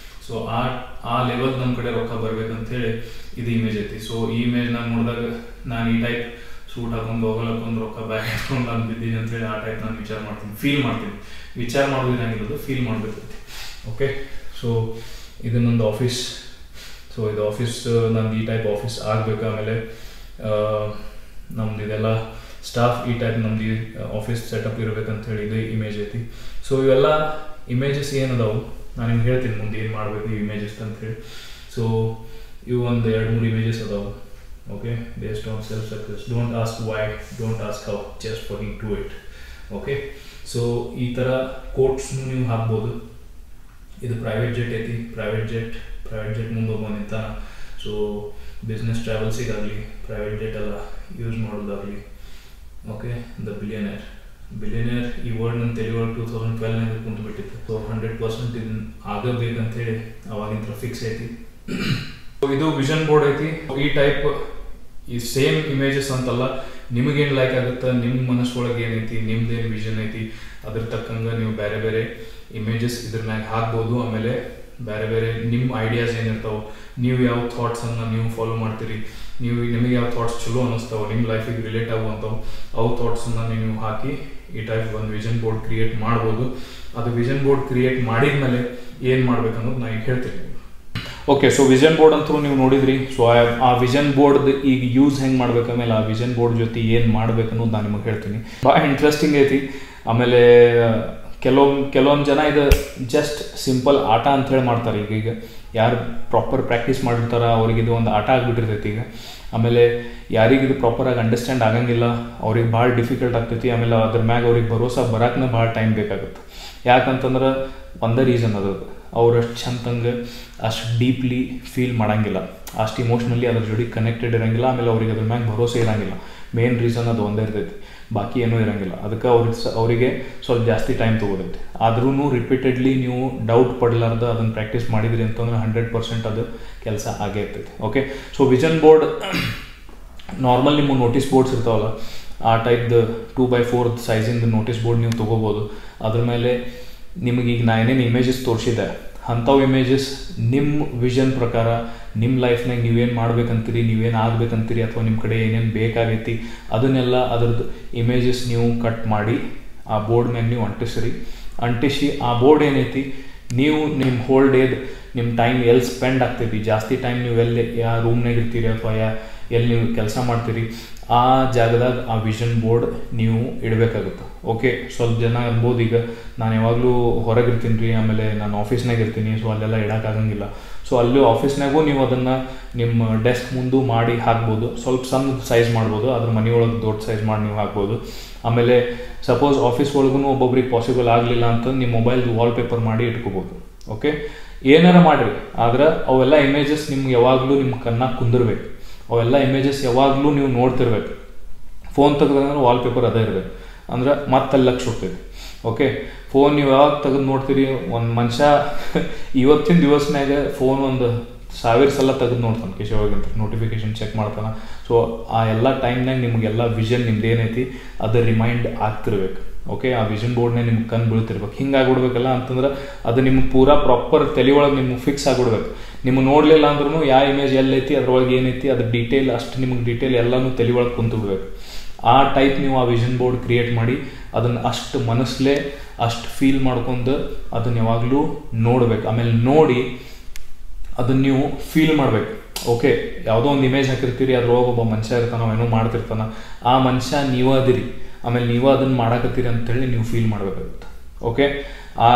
ಸೊ ಆ ಲೆವೆಲ್ ನಮ್ಮ ಕಡೆ ರೊಕ್ಕ ಬರ್ಬೇಕಂತೇಳಿ ಇದು ಇಮೇಜ್ ಐತಿ. ಸೊ ಈ ಇಮೇಜ್ ನಾನು ನೋಡಿದಾಗ ನಾನು ಈ ಟೈಪ್ ಸೂಟ್ ಹಾಕೊಂಡು ಹೋಗಲಕ್ಕೊಂದು ರೊಕ್ಕ ಬ್ಯಾಗ್ ಹಾಕೊಂಡು ನಾನು ಬಿದ್ದೀನಿ ಅಂತೇಳಿ ಆ ಟೈಪ್ ನಾನು ವಿಚಾರ ಮಾಡ್ತೀನಿ, ಫೀಲ್ ಮಾಡ್ತೀನಿ. ವಿಚಾರ ಮಾಡೋದಿರಂಗಿರೋದು, ಫೀಲ್ ಮಾಡಬೇಕೈತಿ. ಓಕೆ, ಸೊ ಇದು ನಂದು ಆಫೀಸ್. ಸೊ ಇದು ಆಫೀಸ್ ನಂದು ಈ ಟೈಪ್ ಆಫೀಸ್ ಆಗಬೇಕು. ಆಮೇಲೆ ನಮ್ದು ಇದೆಲ್ಲ ಸ್ಟಾಫ್ ಈ ಟೈಪ್ ನಮ್ದು ಆಫೀಸ್ ಸೆಟಪ್ ಇರಬೇಕಂತ ಹೇಳಿ ಇದು ಇಮೇಜ್ ಐತಿ. ಸೊ ಇವೆಲ್ಲ ಇಮೇಜಸ್ ಏನದಾವು ನಾನು ನಿಮ್ಗೆ ಹೇಳ್ತೀನಿ ಮುಂದೆ ಏನು ಮಾಡಬೇಕು ಈ ಇಮೇಜಸ್ ಅಂತೇಳಿ. ಸೊ ಇವು ಒಂದು 2-3 ಇಮೇಜಸ್ ಅದಾವು. Okay, based on self success. Don't ask why, don't ask how, just fucking do it. Okay, so ಈ ಥರ ಕೋಟ್ಸ್ನು ನೀವು ಹಾಕ್ಬೋದು. ಇದು ಪ್ರೈವೇಟ್ ಜೆಟ್ ಐತಿ. ಪ್ರೈವೇಟ್ ಜೆಟ್ ಮುಂದೆ ಹೋಗೋ ನಿಂತಾನ. ಸೊ ಬಿಸ್ನೆಸ್ ಟ್ರಾವೆಲ್ಸಿಗಾಗಲಿ ಪ್ರೈವೇಟ್ ಜೆಟ್ ಎಲ್ಲ ಯೂಸ್ ಮಾಡೋದಾಗಲಿ. ಓಕೆ, ದ ಬಿಲಿಯನೇರ್ ಈ ವರ್ಡ್ ನನ್ನ ತೆಲಿವರ್ಡ್ 2012 ಕುಂತು ಬಿಟ್ಟಿತ್ತು. ಸೊ 100% ಇದನ್ನ ಆಗಬೇಕಂತೇಳಿ ಅವಾಗಿಂತ ಫಿಕ್ಸ್ ಐತಿ. ಇದು ವಿಷನ್ ಬೋರ್ಡ್ ಐತಿ. ಈ ಟೈಪ್ ಈ ಸೇಮ್ ಇಮೇಜಸ್ ಅಂತಲ್ಲ, ನಿಮಗೇನು ಲೈಕ್ ಆಗುತ್ತೆ, ನಿಮ್ಮ ಮನಸ್ಸೊಳಗೆ ಏನೈತಿ, ನಿಮ್ದೇನು ವಿಷನ್ ಐತಿ, ಅದ್ರ ತಕ್ಕಂಗೆ ನೀವು ಬೇರೆ ಬೇರೆ ಇಮೇಜಸ್ ಇದ್ರ ಮ್ಯಾಗ ಹಾಕ್ಬೋದು. ಆಮೇಲೆ ಬೇರೆ ಬೇರೆ ನಿಮ್ಮ ಐಡಿಯಾಸ್ ಏನಿರ್ತಾವೆ, ನೀವು ಯಾವ ಥಾಟ್ಸನ್ನು ನೀವು ಫಾಲೋ ಮಾಡ್ತೀರಿ, ನಿಮಗೆ ಯಾವ ಥಾಟ್ಸ್ ಚಲೋ ಅನ್ನಿಸ್ತಾವೆ, ನಿಮ್ಮ ಲೈಫಿಗೆ ರಿಲೇಟ್ ಆಗುವಂಥವು ಅವು ಥಾಟ್ಸನ್ನು ನೀವು ಹಾಕಿ ಈ ಟೈಪ್ ಒಂದು ವಿಷನ್ ಬೋರ್ಡ್ ಕ್ರಿಯೇಟ್ ಮಾಡ್ಬೋದು. ಅದು ವಿಷನ್ ಬೋರ್ಡ್ ಕ್ರಿಯೇಟ್ ಮಾಡಿದ್ಮೇಲೆ ಏನು ಮಾಡ್ಬೇಕನ್ನೋದು ನಾನು ಈಗ ಹೇಳ್ತೀನಿ. ಓಕೆ, ಸೊ ವಿಷನ್ ಬೋರ್ಡ್ ಅಂತೂ ನೀವು ನೋಡಿದ್ರಿ. ಸೊ ಆ ವಿಷನ್ ಬೋರ್ಡ್ ಈಗ ಯೂಸ್ ಹೆಂಗೆ ಮಾಡ್ಬೇಕಂದ್ರೆ ಆ ವಿಷನ್ ಬೋರ್ಡ್ ಜೊತೆ ಏನು ಮಾಡ್ಬೇಕನ್ನೋದು ನಾನು ನಿಮಗೆ ಹೇಳ್ತೀನಿ. ಭಾಳ ಇಂಟ್ರೆಸ್ಟಿಂಗ್ ಐತಿ. ಆಮೇಲೆ ಕೆಲವೊಂದು ಜನ ಇದು ಜಸ್ಟ್ ಸಿಂಪಲ್ ಆಟ ಅಂತ ಹೇಳಿ ಮಾಡ್ತಾರೆ. ಈಗ ಯಾರು ಪ್ರಾಪರ್ ಪ್ರಾಕ್ಟೀಸ್ ಮಾಡಿರ್ತಾರ ಅವ್ರಿಗೆ ಇದು ಒಂದು ಆಟ ಆಗಿಬಿಟ್ಟಿರ್ತೈತಿ. ಈಗ ಆಮೇಲೆ ಯಾರಿಗಿದು ಪ್ರಾಪರಾಗಿ ಅಂಡರ್ಸ್ಟ್ಯಾಂಡ್ ಆಗಂಗಿಲ್ಲ, ಅವ್ರಿಗೆ ಭಾಳ ಡಿಫಿಕಲ್ಟ್ ಆಗ್ತೈತಿ. ಆಮೇಲೆ ಅದ್ರ ಮ್ಯಾಗ ಅವ್ರಿಗೆ ಭರೋಸಾ ಬರೋಕೆ ಭಾಳ ಟೈಮ್ ಬೇಕಾಗುತ್ತೆ. ಯಾಕಂತಂದ್ರೆ ಒಂದೇ ರೀಸನ್ ಅದು, ಅವ್ರು ಅಷ್ಟು ಚಂದಂಗೆ ಅಷ್ಟು ಡೀಪ್ಲಿ ಫೀಲ್ ಮಾಡೋಂಗಿಲ್ಲ, ಅಷ್ಟು ಇಮೋಷ್ನಲಿ ಅದ್ರ ಜೋಡಿ ಕನೆಕ್ಟೆಡ್ ಇರೋಂಗಿಲ್ಲ. ಆಮೇಲೆ ಅವ್ರಿಗೆ ಅದ್ರ ಮ್ಯಾಗ ಭರೋಸೆ ಇರೋಂಗಿಲ್ಲ. ಮೇನ್ ರೀಸನ್ ಅದು ಒಂದೇ ಇರ್ತೈತಿ, ಬಾಕಿ ಏನೂ ಇರೋಂಗಿಲ್ಲ. ಅದಕ್ಕೆ ಅವರಿಗೆ ಸ್ವಲ್ಪ ಜಾಸ್ತಿ ಟೈಮ್ ತೊಗೊಳೈತಿ. ಆದ್ರೂ ರಿಪೀಟೆಡ್ಲಿ ನೀವು ಡೌಟ್ ಪಡಲಾರ್ದ ಅದನ್ನು ಪ್ರಾಕ್ಟೀಸ್ ಮಾಡಿದ್ರಿ ಅಂತಂದ್ರೆ 100% ಅದು ಕೆಲಸ ಆಗೇ ಇರ್ತೈತಿ. Okay, so vision board normal ನಿಮ್ಮ ನೋಟಿಸ್ ಬೋರ್ಡ್ಸ್ ಇರ್ತಾವಲ್ಲ, ಆ ಟೈಪ್ದು 2x4 ಸೈಜಿಂದು ನೋಟಿಸ್ ಬೋರ್ಡ್ ನೀವು ತೊಗೋಬೋದು. ಅದ್ರ ಮೇಲೆ ನಿಮಗೀಗ ನಾ ಏನೇನು ಇಮೇಜಸ್ ತೋರಿಸಿದೆ ಅಂಥವು ಇಮೇಜಸ್ ನಿಮ್ಮ ವಿಷನ್ ಪ್ರಕಾರ ನಿಮ್ಮ ಲೈಫ್ನಾಗ ನೀವೇನು ಮಾಡ್ಬೇಕಂತೀರಿ, ನೀವೇನು ಆಗ್ಬೇಕಂತೀರಿ, ಅಥವಾ ನಿಮ್ಮ ಕಡೆ ಏನೇನು ಬೇಕಾಗೈತಿ ಅದನ್ನೆಲ್ಲ ಅದ್ರದ್ದು ಇಮೇಜಸ್ ನೀವು ಕಟ್ ಮಾಡಿ ಆ ಬೋರ್ಡ್ ಮ್ಯಾಗ ನೀವು ಅಂಟಿಸಿ ಆ ಬೋರ್ಡ್ ಏನೈತಿ ನೀವು ನಿಮ್ಮ ಹೋಲ್ ಡೇದು ನಿಮ್ಮ ಟೈಮ್ ಎಲ್ಲಿ ಸ್ಪೆಂಡ್ ಆಗ್ತೈತಿ, ಜಾಸ್ತಿ ಟೈಮ್ ನೀವು ಎಲ್ಲಿ ಯಾವ ರೂಮ್ನಾಗ ಇರ್ತೀರಿ ಅಥವಾ ಎಲ್ಲಿ ನೀವು ಕೆಲಸ ಮಾಡ್ತೀರಿ ಆ ಜಾಗದಾಗ ಆ ವಿಷನ್ ಬೋರ್ಡ್ ನೀವು ಇಡಬೇಕಾಗುತ್ತೆ. ಓಕೆ, ಸ್ವಲ್ಪ ಜನ ಇರ್ಬೋದು, ಈಗ ನಾನು ಯಾವಾಗಲೂ ಹೊರಗಿರ್ತೀನಿ ರೀ, ಆಮೇಲೆ ನಾನು ಆಫೀಸ್ನಾಗ ಇರ್ತೀನಿ, ಸೊ ಅಲ್ಲೆಲ್ಲ ಇಡೋಕ್ಕಾಗಂಗಿಲ್ಲ. ಸೊ ಅಲ್ಲಿ ಆಫೀಸ್ನಾಗೂ ನೀವು ಅದನ್ನು ನಿಮ್ಮ ಡೆಸ್ಕ್ ಮುಂದೆ ಮಾಡಿ ಹಾಕ್ಬೋದು. ಸ್ವಲ್ಪ ಸಣ್ಣ ಸೈಜ್ ಮಾಡ್ಬೋದು, ಅದ್ರ ಮನೆಯೊಳಗೆ ದೊಡ್ಡ ಸೈಜ್ ಮಾಡಿ ನೀವು ಹಾಕ್ಬೋದು. ಆಮೇಲೆ ಸಪೋಸ್ ಆಫೀಸ್ ಒಳಗೂ ಒಬ್ಬೊಬ್ರಿಗೆ ಪಾಸಿಬಲ್ ಆಗಲಿಲ್ಲ ಅಂತ ನಿಮ್ಮ ಮೊಬೈಲ್ದು ವಾಲ್ಪೇಪರ್ ಮಾಡಿ ಇಟ್ಕೋಬೋದು. ಓಕೆ, ಏನಾರ ಮಾಡಿರಿ, ಆದ್ರೆ ಅವೆಲ್ಲ ಇಮೇಜಸ್ ನಿಮ್ಗೆ ಯಾವಾಗಲೂ ನಿಮ್ಮ ಕಣ್ಣಾಗ ಕುಂದಿರ್ಬೇಕು. ಅವೆಲ್ಲ ಇಮೇಜಸ್ ಯಾವಾಗಲೂ ನೀವು ನೋಡ್ತಿರ್ಬೇಕು. ಫೋನ್ ತೆಗೆದಂದ್ರೆ ವಾಲ್ಪೇಪರ್ ಅದೇ ಇರಬೇಕು, ಅಂದ್ರೆ ಮತ್ತೆ ಅಲ್ಲಿ ಲಕ್ಷ ಹೋಗ್ತೈತಿ. ಓಕೆ, ಫೋನ್ ನೀವು ಯಾವಾಗ ತೆಗೆದು ನೋಡ್ತೀರಿ, ಒಂದು ಮನುಷ್ಯ ಇವತ್ತಿನ ದಿವಸನಾಗ ಫೋನ್ ಒಂದು 1000 ಸಲ ತೆಗೆದು ನೋಡ್ತಾನೆ, ಕಿಶೆಯೊಳಗಿಂತ ನೋಟಿಫಿಕೇಶನ್ ಚೆಕ್ ಮಾಡ್ತಾನೆ. ಸೊ ಆ ಎಲ್ಲ ಟೈಮ್ನಾಗ ನಿಮಗೆಲ್ಲ ವಿಷನ್ ನಿಮ್ದು ಏನೈತಿ ಅದು ರಿಮೈಂಡ್ ಆಗ್ತಿರ್ಬೇಕು. ಓಕೆ, ಆ ವಿಷನ್ ಬೋರ್ಡ್ನೇ ನಿಮ್ಗೆ ಕಣ್ಣು ಬೀಳ್ತಿರ್ಬೇಕು. ಹಿಂಗಾಗ್ಬಿಡ್ಬೇಕಲ್ಲ ಅಂತಂದ್ರೆ ಅದು ನಿಮ್ಗೆ ಪೂರಾ ಪ್ರಾಪರ್ ತಲೆ ಒಳಗೆ ನಿಮ್ಗೆ ಫಿಕ್ಸ್ ಆಗಿಬಿಡ್ಬೇಕು. ನಿಮ್ಗೆ ನೋಡಲಿಲ್ಲ ಅಂದ್ರೂ ಯಾವ ಇಮೇಜ್ ಎಲ್ಲೈತಿ ಅದ್ರೊಳಗೆ ಏನೈತಿ ಅದ್ರ ಡೀಟೇಲ್ ಅಷ್ಟು ನಿಮ್ಗೆ ಡೀಟೇಲ್ ಎಲ್ಲನೂ ತಲೆ ಒಳಗೆ ಕುಂತು ಬಿಡ್ಬೇಕು. ಆ ಟೈಪ್ ನೀವು ಆ ವಿಷನ್ ಬೋರ್ಡ್ ಕ್ರಿಯೇಟ್ ಮಾಡಿ ಅದನ್ನು ಅಷ್ಟು ಮನಸ್ಸಲ್ಲೇ ಅಷ್ಟು ಫೀಲ್ ಮಾಡ್ಕೊಂಡು ಅದನ್ನು ಯಾವಾಗಲೂ ನೋಡ್ಬೇಕು. ಆಮೇಲೆ ನೋಡಿ ಅದನ್ನು ನೀವು ಫೀಲ್ ಮಾಡಬೇಕು. ಓಕೆ, ಯಾವುದೋ ಒಂದು ಇಮೇಜ್ ಹಾಕಿರ್ತೀರಿ, ಅದ್ರೊಳಗೆ ಒಬ್ಬ ಮನುಷ್ಯ ಇರ್ತಾನೆ, ಏನೋ ಮಾಡ್ತಿರ್ತಾನೆ, ಆ ಮನುಷ್ಯ ನೀವು ಅದಿರಿ, ಆಮೇಲೆ ನೀವು ಅದನ್ನು ಮಾಡಾಕತ್ತೀರಿ ಅಂತೇಳಿ ನೀವು ಫೀಲ್ ಮಾಡಬೇಕಾಗುತ್ತೆ. ಓಕೆ, ಆ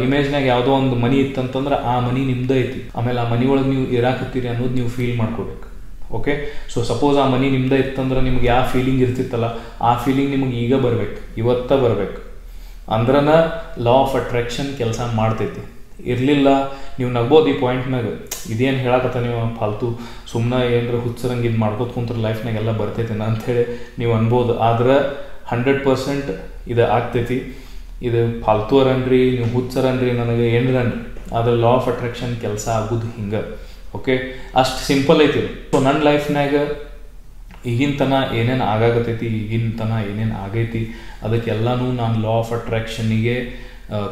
ಇಮೇಜ್ನಾಗ ಯಾವುದೋ ಒಂದು ಮನಿ ಇತ್ತಂತಂದ್ರೆ ಆ ಮನಿ ನಿಮ್ದು ಐತಿ, ಆಮೇಲೆ ಆ ಮನಿ ಒಳಗೆ ನೀವು ಇರಾಕತ್ತೀರಿ ಅನ್ನೋದು ನೀವು ಫೀಲ್ ಮಾಡ್ಕೋಬೇಕು. ಓಕೆ, ಸೊ ಸಪೋಸ್ ಆ ಮನಿ ನಿಮ್ದು ಇತ್ತಂದ್ರೆ ನಿಮ್ಗೆ ಯಾವ ಫೀಲಿಂಗ್ ಇರ್ತಿತ್ತಲ್ಲ ಆ ಫೀಲಿಂಗ್ ನಿಮಗೆ ಈಗ ಬರಬೇಕು, ಇವತ್ತ ಬರಬೇಕು. ಅಂದ್ರನ ಲಾ ಆಫ್ ಅಟ್ರಾಕ್ಷನ್ ಕೆಲಸ ಮಾಡ್ತೈತಿ. ಇರಲಿಲ್ಲ ನೀವು ನಗ್ಬೋದು ಈ ಪಾಯಿಂಟ್ನಾಗ, ಇದೇನು ಹೇಳಕತ್ತ ನೀವು ಫಾಲ್ತು ಸುಮ್ಮನೆ ಏನರ ಹುಚ್ಚರಂಗೆ ಇದು ಮಾಡ್ಕೋತ ಕುಂತ್ರೆ ಲೈಫ್ನಾಗೆಲ್ಲ ಬರ್ತೈತಿ ಅಂಥೇಳಿ ನೀವು ಅನ್ಬೋದು. ಆದ್ರೆ 100% ಇದು ಆಗ್ತೈತಿ. ಇದು ಫಾಲ್ತು ಅರನ್ರಿ, ನೀವು ಹುಚ್ಚರನ್ರಿ, ನನಗೆ ಏನ್ರನ್ರಿ, ಆದ್ರೆ ಲಾ ಆಫ್ ಅಟ್ರಾಕ್ಷನ್ ಕೆಲಸ ಆಗೋದು ಹಿಂಗೆ. ಓಕೆ, ಅಷ್ಟು ಸಿಂಪಲ್ ಐತಿ. ಸೊ ನನ್ನ ಲೈಫ್ನಾಗ ಈಗಿನ ತನ ಏನೇನು ಆಗಾಗತೈತಿ, ಈಗಿನ ತನ ಏನೇನು ಆಗೈತಿ ಅದಕ್ಕೆಲ್ಲನೂ ನಾನು ಲಾ ಆಫ್ ಅಟ್ರಾಕ್ಷನ್ನಿಗೆ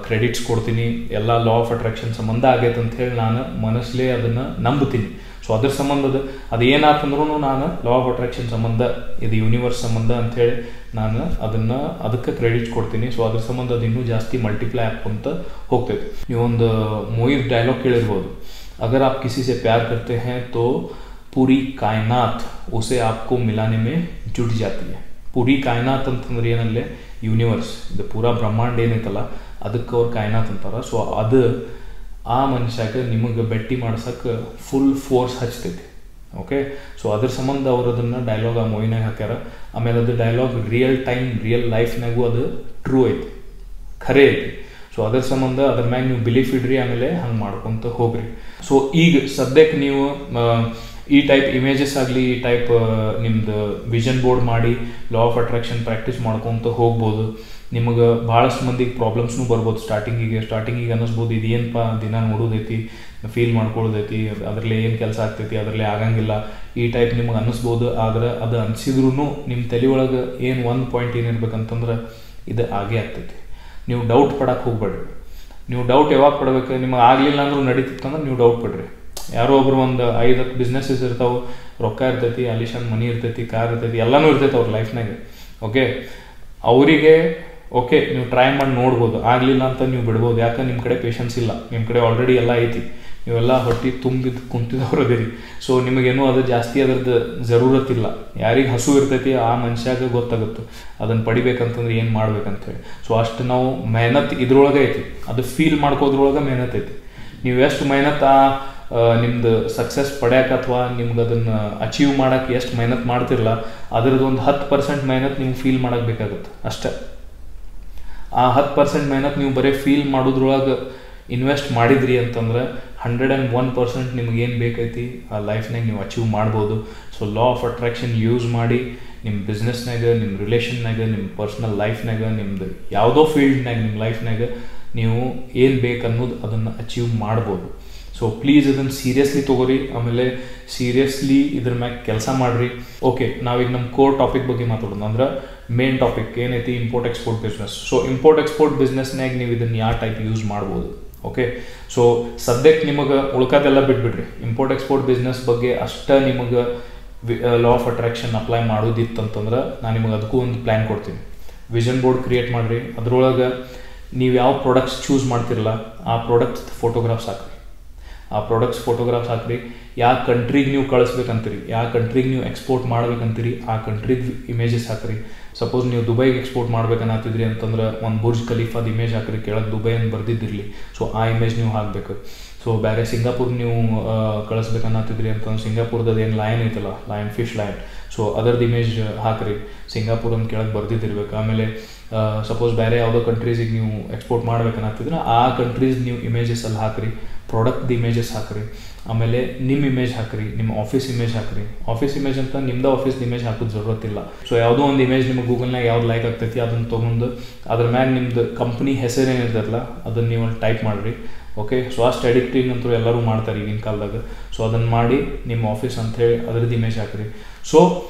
ಕ್ರೆಡಿಟ್ಸ್ ಕೊಡ್ತೀನಿ. ಎಲ್ಲ ಲಾ ಆಫ್ ಅಟ್ರಾಕ್ಷನ್ ಸಂಬಂಧ ಆಗೈತೆ ಅಂಥೇಳಿ ನಾನು ಮನಸ್ಸಲ್ಲೇ ಅದನ್ನು ನಂಬ್ತೀನಿ. ಸೊ ಅದ್ರ ಸಂಬಂಧದ ಅದು ಏನಾತಂದ್ರೂ ನಾನು ಲಾ ಆಫ್ ಅಟ್ರಾಕ್ಷನ್ ಸಂಬಂಧ, ಇದು ಯೂನಿವರ್ಸ್ ಸಂಬಂಧ ಅಂಥೇಳಿ ನಾನು ಅದಕ್ಕೆ ಕ್ರೆಡಿಟ್ಸ್ ಕೊಡ್ತೀನಿ. ಸೊ ಅದ್ರ ಸಂಬಂಧ ಅದು ಇನ್ನೂ ಜಾಸ್ತಿ ಮಲ್ಟಿಪ್ಲೈ ಆಗ್ಕೊಂತ ಹೋಗ್ತೈತಿ. ನೀವೊಂದು ಮೂವಿ ಡೈಲಾಗ್ ಕೇಳಿರ್ಬೋದು, अगर आप किसी से प्यार करते हैं तो पूरी कायनात उसे आपको मिलाने में जुट जाती है. पूरी कायनात ಅಂತಂದ್ರೆ ಏನಲ್ಲೇ ಯೂನಿವರ್ಸ್, ಇದು ಪೂರಾ ಬ್ರಹ್ಮಾಂಡ ಏನೈತಲ್ಲ ಅದಕ್ಕೆ ಅವ್ರು ಕಾಯನಾತ್ ಅಂತಾರೆ. ಸೊ ಅದು ಆ ಮನುಷ್ಯಕ್ಕೆ ನಿಮಗೆ ಭೇಟಿ ಮಾಡ್ಸಕ್ಕೆ ಫುಲ್ ಫೋರ್ಸ್ ಹಚ್ತೈತಿ. ಓಕೆ, ಸೊ ಅದ್ರ ಸಂಬಂಧ ಅವ್ರು ಅದನ್ನು ಡೈಲಾಗ್ ಆ ಮೂವಿನಾಗ ಹಾಕ್ಯಾರ. ಆಮೇಲೆ ಅದು ಡೈಲಾಗ್ ರಿಯಲ್ ಲೈಫ್ನಾಗೂ ಅದು ಟ್ರೂ ಐತಿ, ಖರೆ ಐತಿ. ಸೊ ಅದ್ರ ಸಂಬಂಧ ಅದ್ರ ಮ್ಯಾಗ ನೀವು ಬಿಲೀಫ್ ಇಡ್ರಿ, ಆಮೇಲೆ ಹಂಗೆ ಮಾಡ್ಕೊತ ಹೋಗ್ರಿ. ಸೊ ಈಗ ಸದ್ಯಕ್ಕೆ ನೀವು ಈ ಟೈಪ್ ಇಮೇಜಸ್ ಆಗಲಿ, ಈ ಟೈಪ್ ನಿಮ್ದು ವಿಷನ್ ಬೋರ್ಡ್ ಮಾಡಿ ಲಾ ಆಫ್ ಅಟ್ರಾಕ್ಷನ್ ಪ್ರಾಕ್ಟೀಸ್ ಮಾಡ್ಕೊತ ಹೋಗ್ಬೋದು. ನಿಮಗೆ ಭಾಳಷ್ಟು ಮಂದಿಗೆ ಪ್ರಾಬ್ಲಮ್ಸ್ನೂ ಬರ್ಬೋದು. ಸ್ಟಾರ್ಟಿಂಗಿಗೆ ಅನ್ನಿಸ್ಬೋದು ಇದೇನಪ್ಪ ದಿನ ನೋಡೋದೈತಿ, ಫೀಲ್ ಮಾಡ್ಕೊಳ್ಳೋದೈತಿ, ಅದರಲ್ಲೇ ಏನು ಕೆಲಸ ಆಗ್ತೈತಿ, ಅದರಲ್ಲೇ ಆಗಂಗಿಲ್ಲ, ಈ ಟೈಪ್ ನಿಮಗೆ ಅನ್ನಿಸ್ಬೋದು. ಆದ್ರೆ ಅದು ಅನಿಸಿದ್ರೂ ನಿಮ್ಮ ತಲೆ ಒಳಗೆ ಒಂದು ಪಾಯಿಂಟ್ ಏನಿರ್ಬೇಕಂತಂದ್ರೆ ಇದು ಆಗೇ ಆಗ್ತೈತಿ. ನೀವು ಡೌಟ್ ಪಡಕ್ಕೆ ಹೋಗ್ಬೇಡ್ರಿ. ನೀವು ಡೌಟ್ ಯಾವಾಗ ಪಡ್ಬೇಕು, ನಿಮಗೆ ಆಗಲಿಲ್ಲ ಅಂದ್ರೂ ನಡೀತಿತ್ತಂದ್ರೆ ನೀವು ಡೌಟ್ ಪಡ್ರಿ. ಯಾರೋ ಒಬ್ರು ಒಂದು 5-10 ಬಿಸ್ನೆಸ್ಸಸ್ ಇರ್ತಾವೆ, ರೊಕ್ಕ ಇರ್ತೈತಿ, ಅಲಿಶಾನ್ ಮನಿ ಇರ್ತೈತಿ, ಕಾರ್ ಇರ್ತೈತಿ, ಎಲ್ಲನೂ ಇರ್ತೈತೆ ಅವ್ರ ಲೈಫ್ನಾಗೆ. ಓಕೆ, ಅವರಿಗೆ ಓಕೆ ನೀವು ಟ್ರೈ ಮಾಡಿ ನೋಡ್ಬೋದು, ಆಗಲಿಲ್ಲ ಅಂತ ನೀವು ಬಿಡ್ಬೋದು. ಯಾಕೆ ನಿಮ್ಮ ಕಡೆ ಪೇಷನ್ಸ್ ಇಲ್ಲ, ನಿಮ್ಮ ಕಡೆ ಆಲ್ರೆಡಿ ಎಲ್ಲ ಐತಿ, ನೀವೆಲ್ಲ ಹೊಟ್ಟೆ ತುಂಬಿದ್ದು ಕುಂತಿದವ್ರು ಅದಿರಿ. ಸೊ ನಿಮಗೇನು ಅದು ಜಾಸ್ತಿ ಅದ್ರದ್ದು ಜರೂರತ್ತಿಲ್ಲ. ಯಾರಿಗೆ ಹಸು ಇರ್ತೈತಿ ಆ ಮನುಷ್ಯಾಗ ಗೊತ್ತಾಗುತ್ತೆ ಅದನ್ನು ಪಡಿಬೇಕಂತಂದ್ರೆ ಏನು ಮಾಡ್ಬೇಕಂತೇಳಿ. ಸೊ ಅಷ್ಟು ನಾವು ಮೆಹನತ್ ಇದ್ರೊಳಗೆ ಐತಿ, ಅದು ಫೀಲ್ ಮಾಡ್ಕೋದ್ರೊಳಗೆ ಮೆಹನತ್ ಐತಿ. ನೀವು ಎಷ್ಟು ಮೆಹನತ್ ನಿಮ್ದು ಸಕ್ಸಸ್ ಪಡ್ಯಾಕೆ ಅಥವಾ ನಿಮ್ಗೆ ಅದನ್ನು ಅಚೀವ್ ಮಾಡೋಕ್ಕೆ ಎಷ್ಟು ಮೆಹನತ್ ಮಾಡ್ತಿರಲ್ಲ ಅದರದ್ದು ಒಂದು 10% ಮೆಹನತ್ ನೀವು ಫೀಲ್ ಮಾಡೋಕೆ ಬೇಕಾಗುತ್ತೆ ಅಷ್ಟೇ. ಆ 10% ಮೆಹನತ್ ನೀವು ಬರೀ ಫೀಲ್ ಮಾಡೋದ್ರೊಳಗೆ ಇನ್ವೆಸ್ಟ್ ಮಾಡಿದ್ರಿ ಅಂತಂದ್ರೆ 101% ನಿಮಗೇನು ಬೇಕೈತಿ ಆ ಲೈಫ್ನಾಗ ನೀವು ಅಚೀವ್ ಮಾಡ್ಬೋದು. So law of attraction use ಮಾಡಿ ನಿಮ್ಮ ಬಿಸ್ನೆಸ್ನಾಗ, ನಿಮ್ಮ ರಿಲೇಷನ್ನಾಗ, ನಿಮ್ಮ ಪರ್ಸ್ನಲ್ ಲೈಫ್ನಾಗ, ನಿಮ್ಮದು ಯಾವುದೋ ಫೀಲ್ಡ್ನಾಗ ನಿಮ್ಮ ಲೈಫ್ನಾಗ ನೀವು ಏನು ಬೇಕನ್ನೋದು ಅದನ್ನು ಅಚೀವ್ ಮಾಡ್ಬೋದು. ಸೊ ಪ್ಲೀಸ್ ಇದನ್ನು ಸೀರಿಯಸ್ಲಿ ತೊಗೋರಿ, ಆಮೇಲೆ ಸೀರಿಯಸ್ಲಿ ಇದ್ರ ಮ್ಯಾಗ ಕೆಲಸ ಮಾಡಿರಿ. ಓಕೆ, ನಾವೀಗ ನಮ್ಮ ಕೋರ್ ಟಾಪಿಕ್ ಬಗ್ಗೆ ಮಾತಾಡೋಣ. ಅಂದ್ರೆ ಮೇನ್ ಟಾಪಿಕ್ ಏನೈತಿ, import export business. So import export ಬಿಸ್ನೆಸ್ನಾಗ ನೀವು ಇದನ್ನು ಯಾವ ಟೈಪ್ ಯೂಸ್ ಮಾಡ್ಬೋದು. ಓಕೆ, ಸೊ ಸದ್ಯಕ್ಕೆ ನಿಮಗೆ ಉಳ್ಕೋದೆಲ್ಲ ಬಿಟ್ಬಿಡ್ರಿ. ಇಂಪೋರ್ಟ್ ಎಕ್ಸ್ಪೋರ್ಟ್ ಬಿಸ್ನೆಸ್ ಬಗ್ಗೆ ಅಷ್ಟೇ ನಿಮಗೆ ಲಾ ಆಫ್ ಅಟ್ರಾಕ್ಷನ್ ಅಪ್ಲೈ ಮಾಡೋದಿತ್ತಂತಂದ್ರೆ ನಾನು ನಿಮಗೆ ಅದಕ್ಕೂ ಒಂದು ಪ್ಲ್ಯಾನ್ ಕೊಡ್ತೀನಿ. ವಿಷನ್ ಬೋರ್ಡ್ ಕ್ರಿಯೇಟ್ ಮಾಡಿರಿ. ಅದರೊಳಗೆ ನೀವು ಯಾವ ಪ್ರಾಡಕ್ಟ್ಸ್ ಚೂಸ್ ಮಾಡ್ತಿರಲ್ಲ ಆ ಪ್ರಾಡಕ್ಟ್ಸ್ ಫೋಟೋಗ್ರಾಫ್ಸ್ ಹಾಕ್ರಿ. ಆ ಪ್ರಾಡಕ್ಟ್ಸ್ ಫೋಟೋಗ್ರಾಫ್ಸ್ ಹಾಕ್ರಿ. ಯಾವ ಕಂಟ್ರಿಗೆ ನೀವು ಕಳಿಸ್ಬೇಕಂತೀರಿ, ಯಾವ ಕಂಟ್ರಿಗೆ ನೀವು ಎಕ್ಸ್ಪೋರ್ಟ್ ಮಾಡ್ಬೇಕಂತೀರಿ ಆ ಕಂಟ್ರಿದ ಇಮೇಜಸ್ ಹಾಕ್ರಿ. ಸಪೋಸ್ ನೀವು ದುಬೈಗೆ ಎಕ್ಸ್ಪೋರ್ಟ್ ಮಾಡ್ಬೇಕನ್ನತ್ತಿದ್ರಿ ಅಂತಂದ್ರೆ ಒಂದು ಬುರ್ಜ್ ಖಲೀಫಾದ ಇಮೇಜ್ ಹಾಕ್ರಿ, ಕೆಳಗೆ ದುಬೈ ಅಂತ ಬರ್ದಿದ್ದಿರಲಿ. ಸೊ ಆ ಇಮೇಜ್ ನೀವು ಹಾಕಬೇಕು. ಸೊ ಬೇರೆ ಸಿಂಗಾಪುರ್ ನೀವು ಕಳಿಸ್ಬೇಕನ್ನತ್ತಿದ್ರಿ ಅಂತಂದ್ರೆ ಸಿಂಗಾಪುರ್ದು ಏನು ಲಯನ್ ಐತಲ್ಲ, ಲಯನ್ ಫಿಶ್ ಲಯನ್, ಸೊ ಅದರದ್ದು ಇಮೇಜ್ ಹಾಕ್ರಿ, ಸಿಂಗಾಪುರ್ ಅಂತ ಕೆಳಗೆ ಬರ್ದಿದ್ದಿರ್ಬೇಕು. ಆಮೇಲೆ ಸಪೋಸ್ ಬೇರೆ ಯಾವುದೋ ಕಂಟ್ರೀಸಿಗೆ ನೀವು ಎಕ್ಸ್ಪೋರ್ಟ್ ಮಾಡ್ಬೇಕನ್ನತ್ತಿದ್ರೆ ಆ ಕಂಟ್ರೀಸ್ ನೀವು ಇಮೇಜಸ್ ಅಲ್ಲಿ ಹಾಕ್ರಿ, ಪ್ರಾಡಕ್ಟ್ದು ಇಮೇಜಸ್ ಹಾಕ್ರಿ. ಆಮೇಲೆ ನಿಮ್ಮ ಇಮೇಜ್ ಹಾಕ್ರಿ, ನಿಮ್ಮ ಆಫೀಸ್ ಇಮೇಜ್ ಹಾಕ್ರಿ. ಆಫೀಸ್ ಇಮೇಜ್ ಅಂತ ನಿಮ್ದು ಆಫೀಸ್ದು ಇಮೇಜ್ ಹಾಕೋದು ಜರೂರತ್ತಿಲ್ಲ. ಸೊ ಯಾವುದೋ ಒಂದು ಇಮೇಜ್ ನಿಮಗೆ ಗೂಗಲ್ನಾಗ ಯಾವ್ದು ಲೈಕ್ ಆಗ್ತೈತಿ ಅದನ್ನು ತೊಗೊಂಡು ಅದ್ರ ಮ್ಯಾಗ ನಿಮ್ದು ಕಂಪ್ನಿ ಹೆಸರು ಏನಿರ್ತಲ್ಲ ಅದನ್ನು ನೀವು ಅಲ್ಲಿ ಟೈಪ್ ಮಾಡಿರಿ. ಓಕೆ, ಸೊ ಅಷ್ಟು ಎಡಿಕ್ಟಿಂಗ್ ಅಂತೂ ಎಲ್ಲರೂ ಮಾಡ್ತಾರೆ ಈಗಿನ ಕಾಲದಾಗ. ಸೊ ಅದನ್ನು ಮಾಡಿ ನಿಮ್ಮ ಆಫೀಸ್ ಅಂಥೇಳಿ ಅದ್ರದ್ದು ಇಮೇಜ್ ಹಾಕ್ರಿ. ಸೊ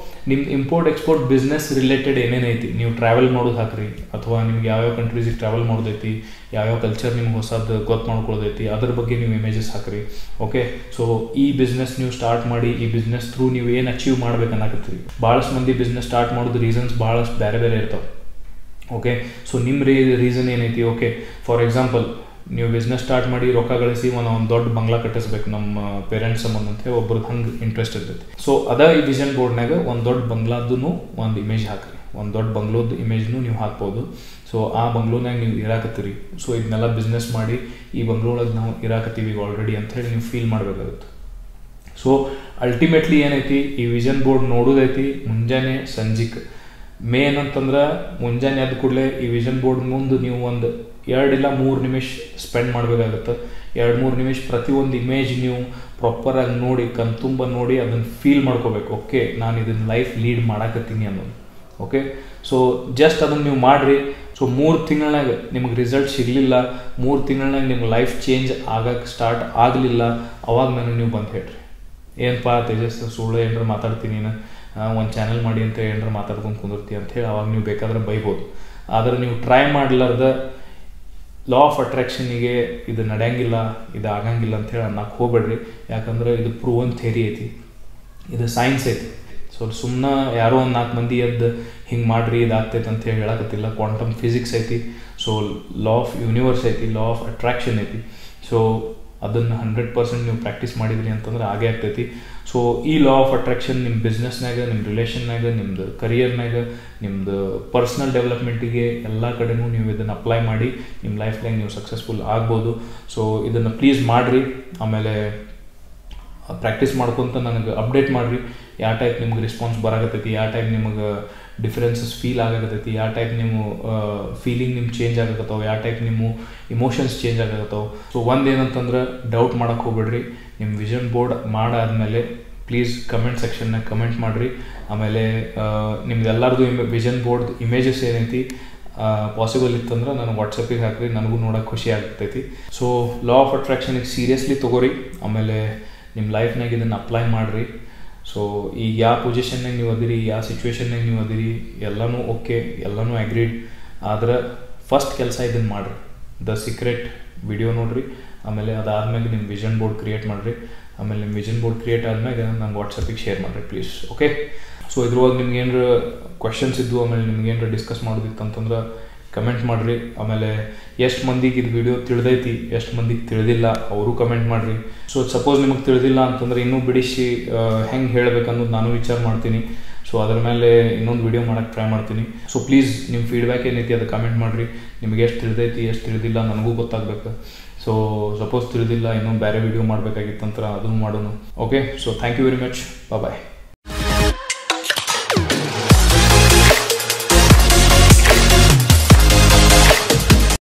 ನಿಮ್ಮ ಇಂಪೋರ್ಟ್ ಎಕ್ಸ್ಪೋರ್ಟ್ ಬಿಸ್ನೆಸ್ ರಿಲೇಟೆಡ್ ಏನೇನೈತಿ, ನೀವು ಟ್ರಾವೆಲ್ ಮಾಡೋದು ಹಾಕ್ರಿ, ಅಥವಾ ನಿಮ್ಗೆ ಯಾವ್ಯಾವ ಕಂಟ್ರೀಸಿಗೆ ಟ್ರಾವೆಲ್ ಮಾಡೋದೈತಿ, ಯಾವ್ಯಾವ ಕಲ್ಚರ್ ನಿಮ್ಗೆ ಹೊಸದು ಗೊತ್ತು ಮಾಡ್ಕೊಳ್ಳೋದೈತಿ ಅದ್ರ ಬಗ್ಗೆ ನೀವು ಇಮೇಜಸ್ ಹಾಕ್ರಿ. ಓಕೆ, ಸೊ ಈ ಬಿಸ್ನೆಸ್ ನೀವು ಸ್ಟಾರ್ಟ್ ಮಾಡಿ ಈ ಬಿಸ್ನೆಸ್ ಥ್ರೂ ನೀವು ಏನು ಅಚೀವ್ ಮಾಡ್ಬೇಕನ್ನಾಗತ್ತೀರಿ. ಭಾಳಷ್ಟು ಮಂದಿ ಬಿಸ್ನೆಸ್ ಸ್ಟಾರ್ಟ್ ಮಾಡೋದು ರೀಸನ್ಸ್ ಭಾಳಷ್ಟು ಬೇರೆ ಬೇರೆ ಇರ್ತಾವೆ. ಓಕೆ, ಸೊ ನಿಮ್ಮ ರೀಸನ್ ಏನೈತಿ. ಓಕೆ, ಫಾರ್ ಎಕ್ಸಾಂಪಲ್ ನೀವು ಬಿಸ್ನೆಸ್ ಸ್ಟಾರ್ಟ್ ಮಾಡಿ ರೊಕ್ಕ ಗಳಿಸಿ ಒಂದು ದೊಡ್ಡ ಬಂಗ್ಲಾ ಕಟ್ಟಿಸ್ಬೇಕು ನಮ್ಮ ಪೇರೆಂಟ್ಸ್ ಸಂಬಂಧಂತೆ ಒಬ್ರದ್ದು ಹಂಗೆ ಇಂಟ್ರೆಸ್ಟ್ ಇರ್ತೈತಿ. ಸೊ ಅದ ಈ ವಿಷನ್ ಬೋರ್ಡ್ನಾಗ ಒಂದು ದೊಡ್ಡ ಬಂಗ್ಲಾದ್ದು ಒಂದು ಇಮೇಜ್ ಹಾಕ್ರಿ, ಒಂದು ದೊಡ್ಡ ಬಂಗ್ಲೋದು ಇಮೇಜ್ನು ನೀವು ಹಾಕ್ಬೋದು. ಸೊ ಆ ಬಂಗ್ಲೋನಾಗ ನೀವು ಇರಾಕತ್ತೀರಿ. ಸೊ ಇದನ್ನೆಲ್ಲ ಬಿಸ್ನೆಸ್ ಮಾಡಿ ಈ ಬಂಗ್ಲೋಳಗೆ ನಾವು ಇರಾಕತ್ತೀವಿ ಆಲ್ರೆಡಿ ಅಂಥೇಳಿ ನೀವು ಫೀಲ್ ಮಾಡಬೇಕಾಗುತ್ತೆ. ಸೊ ಅಲ್ಟಿಮೇಟ್ಲಿ ಏನೈತಿ, ಈ ವಿಷನ್ ಬೋರ್ಡ್ ನೋಡೋದೈತಿ ಮುಂಜಾನೆ ಸಂಜಿಕ್. ಮೇನ್ ಅಂತಂದ್ರೆ ಮುಂಜಾನೆ ಎದ್ದು ಕೂಡಲೇ ಈ ವಿಷನ್ ಬೋರ್ಡ್ ಮುಂದೆ ನೀವು ಒಂದು 2 ಇಲ್ಲ 3 ನಿಮಿಷ ಸ್ಪೆಂಡ್ ಮಾಡಬೇಕಾಗುತ್ತೆ. 2-3 ನಿಮಿಷ ಪ್ರತಿಯೊಂದು ಇಮೇಜ್ ನೀವು ಪ್ರಾಪರಾಗಿ ನೋಡಿ ಕಣ್ತುಂಬ ನೋಡಿ ಅದನ್ನು ಫೀಲ್ ಮಾಡ್ಕೋಬೇಕು. ಓಕೆ, ನಾನು ಇದನ್ನು ಲೈಫ್ ಲೀಡ್ ಮಾಡಾಕತ್ತೀನಿ ಅನ್ನೋದು. ಓಕೆ, ಸೊ ಜಸ್ಟ್ ಅದನ್ನು ನೀವು ಮಾಡಿರಿ. ಸೊ 3 ತಿಂಗಳಾಗ ನಿಮಗೆ ರಿಸಲ್ಟ್ ಸಿಗಲಿಲ್ಲ, 3 ತಿಂಗಳಾಗ ನಿಮ್ಗೆ ಲೈಫ್ ಚೇಂಜ್ ಆಗಕ್ಕೆ ಸ್ಟಾರ್ಟ್ ಆಗಲಿಲ್ಲ, ಅವಾಗ ನನಗೆ ನೀವು ಬಂದು ಹೇಳ್ರಿ, ಏನಪ್ಪ ತೇಜಸ್ ಸುಳ್ಳು ಏನಾರ ಮಾತಾಡ್ತೀನಿ, ಒಂದು ಚಾನಲ್ ಮಾಡಿ ಅಂತ ಏನಾರ ಮಾತಾಡ್ಕೊಂಡು ಕುಂದಿರ್ತಿ ಅಂಥೇಳಿ ಅವಾಗ ನೀವು ಬೇಕಾದ್ರೆ ಬೈಬೋದು. ಆದರೆ ನೀವು ಟ್ರೈ ಮಾಡಲಾರ್ದ ಲಾ ಆಫ್ ಅಟ್ರಾಕ್ಷನಿಗೆ ಇದು ನಡೆಯಂಗಿಲ್ಲ, ಇದು ಆಗಂಗಿಲ್ಲ ಅಂಥೇಳಿ ಅನ್ನಕ್ಕೆ ಹೋಗ್ಬೇಡ್ರಿ. ಯಾಕಂದ್ರೆ ಇದು ಪ್ರೂವನ್ ಥಿಯರಿ ಐತಿ, ಇದು ಸೈನ್ಸ್ ಐತಿ. ಸೊ ಸುಮ್ಮನೆ ಯಾರೋ ಒಂದು 4 ಮಂದಿ ಎದ್ದು ಹಿಂಗೆ ಮಾಡಿರಿ ಇದಾಗ್ತೈತೆ ಅಂತೇಳಿ ಹೇಳಕತ್ತಿಲ್ಲ. ಕ್ವಾಂಟಮ್ ಫಿಸಿಕ್ಸ್ ಐತಿ, ಸೊ ಲಾ ಆಫ್ ಯೂನಿವರ್ಸ್ ಐತಿ, ಲಾ ಆಫ್ ಅಟ್ರಾಕ್ಷನ್ ಐತಿ. ಸೊ ಅದನ್ನು 100% ನೀವು ಪ್ರಾಕ್ಟೀಸ್ ಮಾಡಿದ್ರಿ ಅಂತಂದ್ರೆ ಆಗೇ ಆಗ್ತೈತಿ. ಸೊ ಈ ಲಾ ಆಫ್ ಅಟ್ರಾಕ್ಷನ್ ನಿಮ್ಮ ಬಿಸ್ನೆಸ್ನಾಗ, ನಿಮ್ಮ ರಿಲೇಷನ್ನಾಗ, ನಿಮ್ಮದು ಕರಿಯರ್ನಾಗ, ನಿಮ್ಮದು ಪರ್ಸ್ನಲ್ ಡೆವಲಪ್ಮೆಂಟಿಗೆ ಎಲ್ಲ ಕಡೆನೂ ನೀವು ಇದನ್ನು ಅಪ್ಲೈ ಮಾಡಿ ನಿಮ್ಮ ಲೈಫ್ನಾಗ ನೀವು ಸಕ್ಸಸ್ಫುಲ್ ಆಗ್ಬೋದು. ಸೊ ಇದನ್ನು ಪ್ಲೀಸ್ ಮಾಡಿರಿ. ಆಮೇಲೆ ಪ್ರಾಕ್ಟೀಸ್ ಮಾಡ್ಕೊತ ನನಗೆ ಅಪ್ಡೇಟ್ ಮಾಡಿರಿ, ಯಾವ ಟೈಪ್ ನಿಮ್ಗೆ ರೆಸ್ಪಾನ್ಸ್ ಬರಾಕತ್ತೈತಿ, ಯಾವ ಟೈಪ್ ನಿಮಗೆ ಡಿಫ್ರೆನ್ಸಸ್ ಫೀಲ್ ಆಗಕತ್ತೈತಿ, ಯಾವ ಟೈಪ್ ನೀವು ಫೀಲಿಂಗ್ ನಿಮ್ಮ ಚೇಂಜ್ ಆಗಕತ್ತವೆ, ಯಾವ ಟೈಪ್ ನಿಮ್ಮ ಇಮೋಷನ್ಸ್ ಚೇಂಜ್ ಆಗಕತ್ತವೆ. ಸೊ ಒಂದೇನಂತಂದ್ರೆ ಡೌಟ್ ಮಾಡೋಕ್ಕೆ ಹೋಗ್ಬೇಡ್ರಿ. ನಿಮ್ಮ ವಿಷನ್ ಬೋರ್ಡ್ ಮಾಡಾದ್ಮೇಲೆ ಪ್ಲೀಸ್ ಕಮೆಂಟ್ ಸೆಕ್ಷನ್ನಾಗ ಕಮೆಂಟ್ ಮಾಡಿರಿ. ಆಮೇಲೆ ನಿಮ್ದು ಎಲ್ಲರದು ವಿಷನ್ ಬೋರ್ಡ್ ಇಮೇಜಸ್ ಏನೈತಿ ಪಾಸಿಬಲ್ ಇತ್ತಂದ್ರೆ ನನಗೆ ವಾಟ್ಸಪ್ಪಿಗೆ ಹಾಕಿರಿ, ನನಗೂ ನೋಡೋಕೆ ಖುಷಿ ಆಗ್ತೈತಿ. ಸೊ ಲಾ ಆಫ್ ಅಟ್ರಾಕ್ಷನಿಗೆ ಸೀರಿಯಸ್ಲಿ ತೊಗೋರಿ. ಆಮೇಲೆ ನಿಮ್ಮ ಲೈಫ್ನಾಗ ಇದನ್ನು ಅಪ್ಲೈ ಮಾಡಿರಿ. ಸೊ ಈಗ ಯಾವ ಪೊಸಿಷನ್ನಾಗ ನೀವು ಅದಿರಿ, ಯಾವ ಸಿಚುವೇಶನ್ನಾಗ ನೀವು ಅದಿರಿ, ಎಲ್ಲನೂ ಓಕೆ, ಎಲ್ಲನೂ ಅಗ್ರೀಡ್. ಆದ್ರೆ ಫಸ್ಟ್ ಕೆಲಸ ಇದನ್ನು ಮಾಡಿರಿ. ದ ಸೀಕ್ರೆಟ್ ವಿಡಿಯೋ ನೋಡಿರಿ. ಆಮೇಲೆ ಅದಾದ್ಮೇಲೆ ನಿಮ್ಮ ವಿಷನ್ ಬೋರ್ಡ್ ಕ್ರಿಯೇಟ್ ಮಾಡಿರಿ. ಆಮೇಲೆ ನಿಮ್ಮ ವಿಷನ್ ಬೋರ್ಡ್ ಕ್ರಿಯೇಟ್ ಆದಮೇಲೆ ನಂಗೆ ವಾಟ್ಸಪ್ಪಿಗೆ ಶೇರ್ ಮಾಡಿರಿ ಪ್ಲೀಸ್. ಓಕೆ, ಸೊ ಇದ್ರೊಳಗೆ ನಿಮ್ಗೆ ಏನಾರ ಕ್ವೆಶನ್ಸ್ ಇದ್ದು ಆಮೇಲೆ ನಿಮ್ಗೆ ಏನಾರ ಡಿಸ್ಕಸ್ ಮಾಡೋದಿತ್ತು ಅಂತಂದ್ರೆ ಕಮೆಂಟ್ ಮಾಡಿರಿ. ಆಮೇಲೆ ಎಷ್ಟು ಮಂದಿಗೆ ಇದು ವಿಡಿಯೋ ತಿಳಿದೈತಿ, ಎಷ್ಟು ಮಂದಿಗೆ ತಿಳಿದಿಲ್ಲ ಅವರು ಕಮೆಂಟ್ ಮಾಡಿರಿ. ಸೊ ಸಪೋಸ್ ನಿಮಗೆ ತಿಳಿದಿಲ್ಲ ಅಂತಂದ್ರೆ ಇನ್ನೂ ಬಿಡಿಸಿ ಹೆಂಗೆ ಹೇಳಬೇಕನ್ನೋದು ನಾನು ವಿಚಾರ ಮಾಡ್ತೀನಿ. ಸೊ ಅದರ ಮೇಲೆ ಇನ್ನೊಂದು ವಿಡಿಯೋ ಮಾಡೋಕ್ಕೆ ಟ್ರೈ ಮಾಡ್ತೀನಿ. ಸೊ ಪ್ಲೀಸ್ ನಿಮ್ಮ ಫೀಡ್ಬ್ಯಾಕ್ ಏನೈತಿ ಅದು ಕಮೆಂಟ್ ಮಾಡಿರಿ. ನಿಮಗೆ ಎಷ್ಟು ತಿಳಿದೈತಿ ಎಷ್ಟು ತಿಳಿದಿಲ್ಲ ನನಗೂ ಗೊತ್ತಾಗಬೇಕು. ಸೊ ಸಪೋಸ್ ತಿಳಿದಿಲ್ಲ ಇನ್ನೂ ಬೇರೆ ವಿಡಿಯೋ ಮಾಡಬೇಕಾಗಿತ್ತಂದ್ರೆ ಅದನ್ನು ಮಾಡೋಣ. Okay, so thank you very much. Bye.